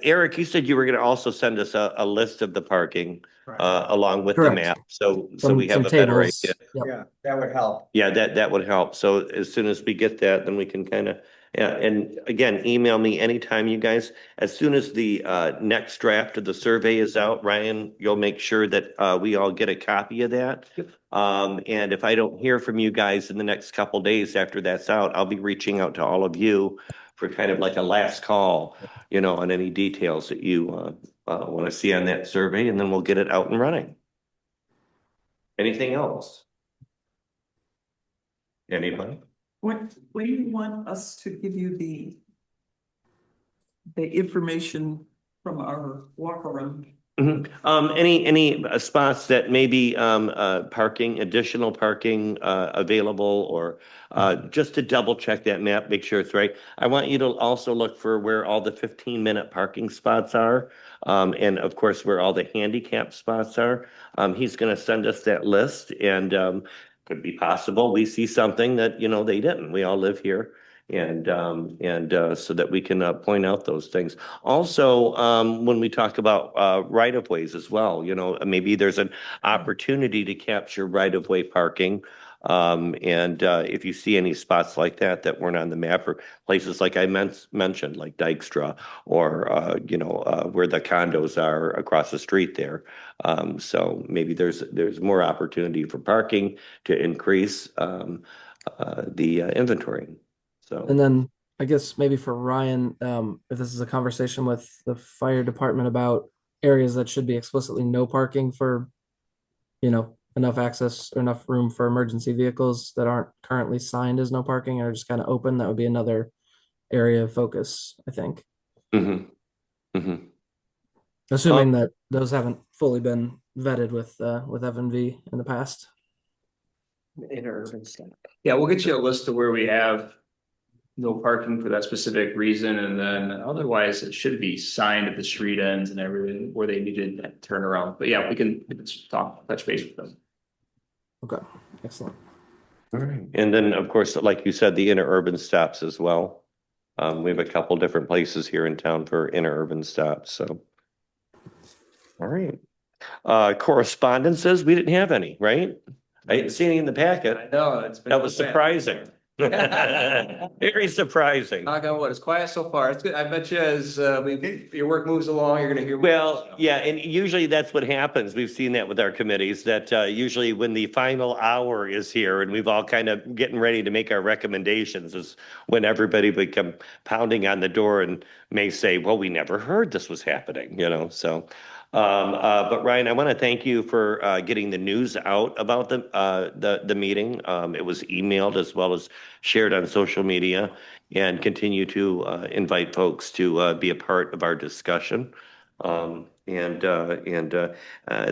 Eric, you said you were going to also send us a list of the parking along with the Correct. map. So Some we have some a better tables. idea. Yep. Yeah, that would help. Yeah, that would help. So as soon as we get that, then we can kind of, yeah, and again, email me anytime, you guys. As soon as the next draft of the survey is out, Ryan, you'll make sure that we all get a copy of that. And if I don't hear from you guys in the next couple days after that's out, I'll be reaching out to all of you for kind of like a last call, on any details that you want to see on that survey, and then we'll get it out and running. Anything else? Anybody? When do you want us to give you the information from our walk around? Mhm. Any spots that may be parking, additional parking available, or just to double check that map, make sure it's right. I want you to also look for where all the 15-minute parking spots are, and of course where all the handicap spots are. He's going to send us that list, and could be possible we see something that they didn't. We all live here. And so that we can point out those things. Also, when we talk about right of ways as well, maybe there's an opportunity to capture right of way parking. And if you see any spots like that weren't on the map, or places like I mentioned, like Dykstra, or where the condos are across the street there. So maybe there's more opportunity for parking to increase the inventory. So. And then I guess maybe for Ryan, if this is a conversation with the fire department about areas that should be explicitly no parking for, enough access or enough room for emergency vehicles that aren't currently signed as no parking or just kind of open, that would be another area of focus, I think. Mm-hmm. Mm-hmm. Assuming that those haven't fully been vetted with FNV in the past. Interurban stuff. Yeah, we'll get you a list of where we have no parking for that specific reason, and then otherwise it should be signed at the street ends and everything where they needed to turn around. But yeah, we can touch base with them. Okay, excellent. All right. And then, of course, like you said, the interurban stops as well. We have a couple different places here in town for interurban stops. So, all right. Correspondences, we didn't have any, right? I didn't see any in the packet. I know, it's been. That was surprising. Very surprising. Knock on wood, it's quiet so far. It's good. I bet you as your work moves along, you're gonna hear. Well, yeah, and usually that's what happens. We've seen that with our committees, that usually when the final hour is here and we've all kind of getting ready to make our recommendations is when everybody become pounding on the door and may say, well, we never heard this was happening, so. But Ryan, I want to thank you for getting the news out about the meeting. It was emailed as well as shared on social media, and continue to invite folks to be a part of our discussion. At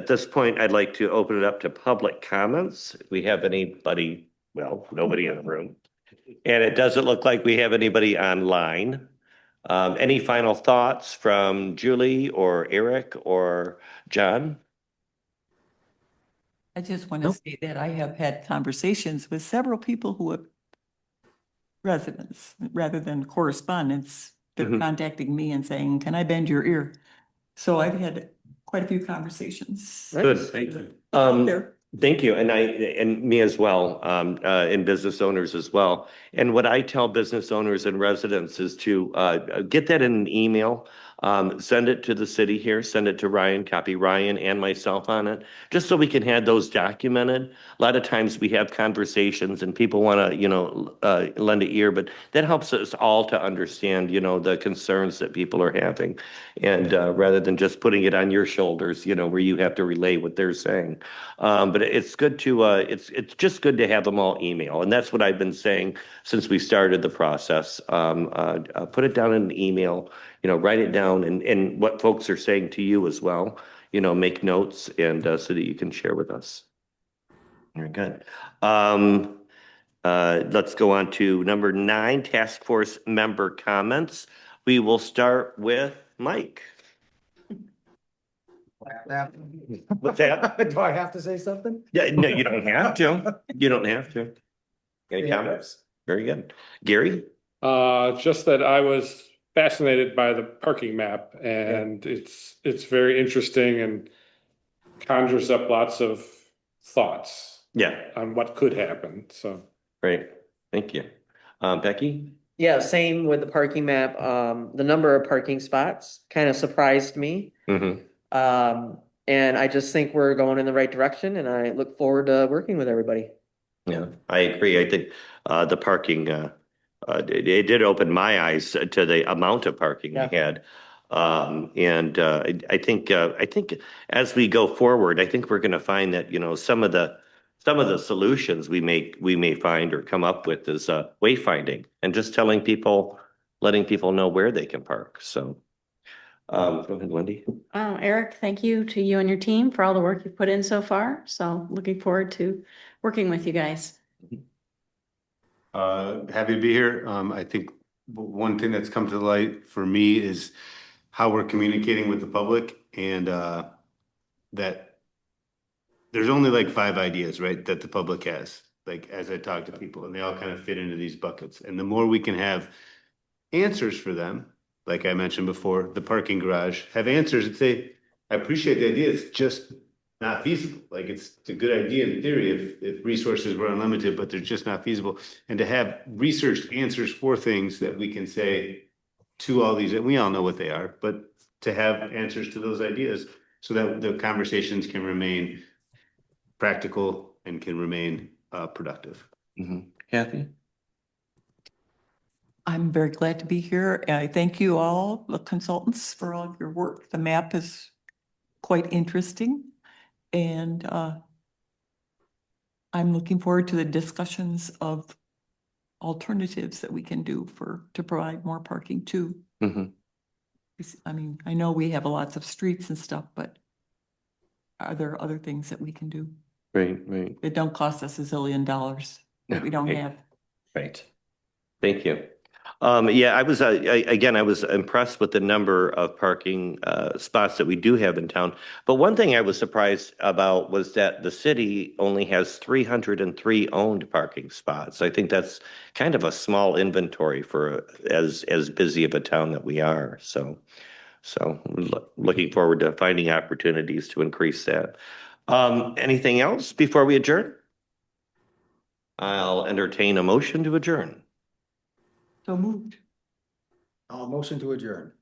this point, I'd like to open it up to public comments. If we have anybody, well, nobody in the room, and it doesn't look like we have anybody online. Any final thoughts from Julie or Eric or John? I just want to say that I have had conversations with several people who have residents rather than correspondents. They're Mhm. contacting me and saying, can I bend your ear? So I've had quite a few conversations. Good. Thank you. There. Thank you. And me as well, and business owners as well. And what I tell business owners and residents is to get that in an email. Send it to the city here, send it to Ryan, copy Ryan and myself on it, just so we can have those documented. A lot of times we have conversations and people want to, lend an ear, but that helps us all to understand, the concerns that people are having. And rather than just putting it on your shoulders, where you have to relay what they're saying. But it's good to, it's just good to have them all email. And that's what I've been saying since we started the process. Put it down in an email, write it down, and what folks are saying to you as well, make notes, and so that you can share with us. Very good. Let's go on to number 9, task force member comments. We will start with Mike. What's that? Do I have to say something? Yeah, no, you don't have to. You don't have to. Any comments? Very good. Gary? Just that I was fascinated by the parking map and it's very interesting and conjures up lots of thoughts Yeah, on what could happen, so. great. Thank you. Becky? Yeah, same with the parking map. The number of parking spots kind of surprised me. Mm-hmm. And I just think we're going in the right direction and I look forward to working with everybody. Yeah, I agree. I think the parking, it did open my eyes to the amount of parking we Yeah. had. I think as we go forward, I think we're going to find that, you know, some of the solutions we may find or come up with is wayfinding and just telling people, letting people know where they can park. So, go ahead, Wendy. Eric, thank you to you and your team for all the work you've put in so far. So looking forward to working with you guys. Happy to be here. I think one thing that's come to the light for me is how we're communicating with the public and that there's only like 5 ideas, right, that the public has, like as I talk to people, and they all kind of fit into these buckets. And the more we can have answers for them, like I mentioned before, the parking garage, have answers and say, I appreciate the idea, it's just not feasible. Like it's a good idea in theory if resources were unlimited, but they're just not feasible. And to have researched answers for things that we can say to all these, and we all know what they are, but to have answers to those ideas so that the conversations can remain practical and can remain productive. Mm-hmm. Kathy? I'm very glad to be here. I thank you all, the consultants, for all of your work. The map is quite interesting. And I'm looking forward to the discussions of alternatives that we can do to provide more parking too. Mm-hmm. I mean, I know we have lots of streets and stuff, but are there other things that we can do Right. that don't cost us $1 zillion that we don't Right. have? Right. Thank you. Yeah, I was impressed with the number of parking spots that we do have in town. But one thing I was surprised about was that the city only has 303 owned parking spots. I think that's kind of a small inventory for as busy of a town that we are. So looking forward to finding opportunities to increase that. Anything else before we adjourn? I'll entertain a motion to adjourn. So moved. I'll motion to adjourn.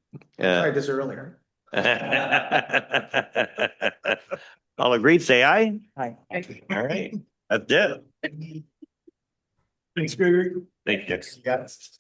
I Uh, tried this earlier. All agreed, say aye. Hi. All right, that's it. Thanks, Gregory. Thank you. Yes.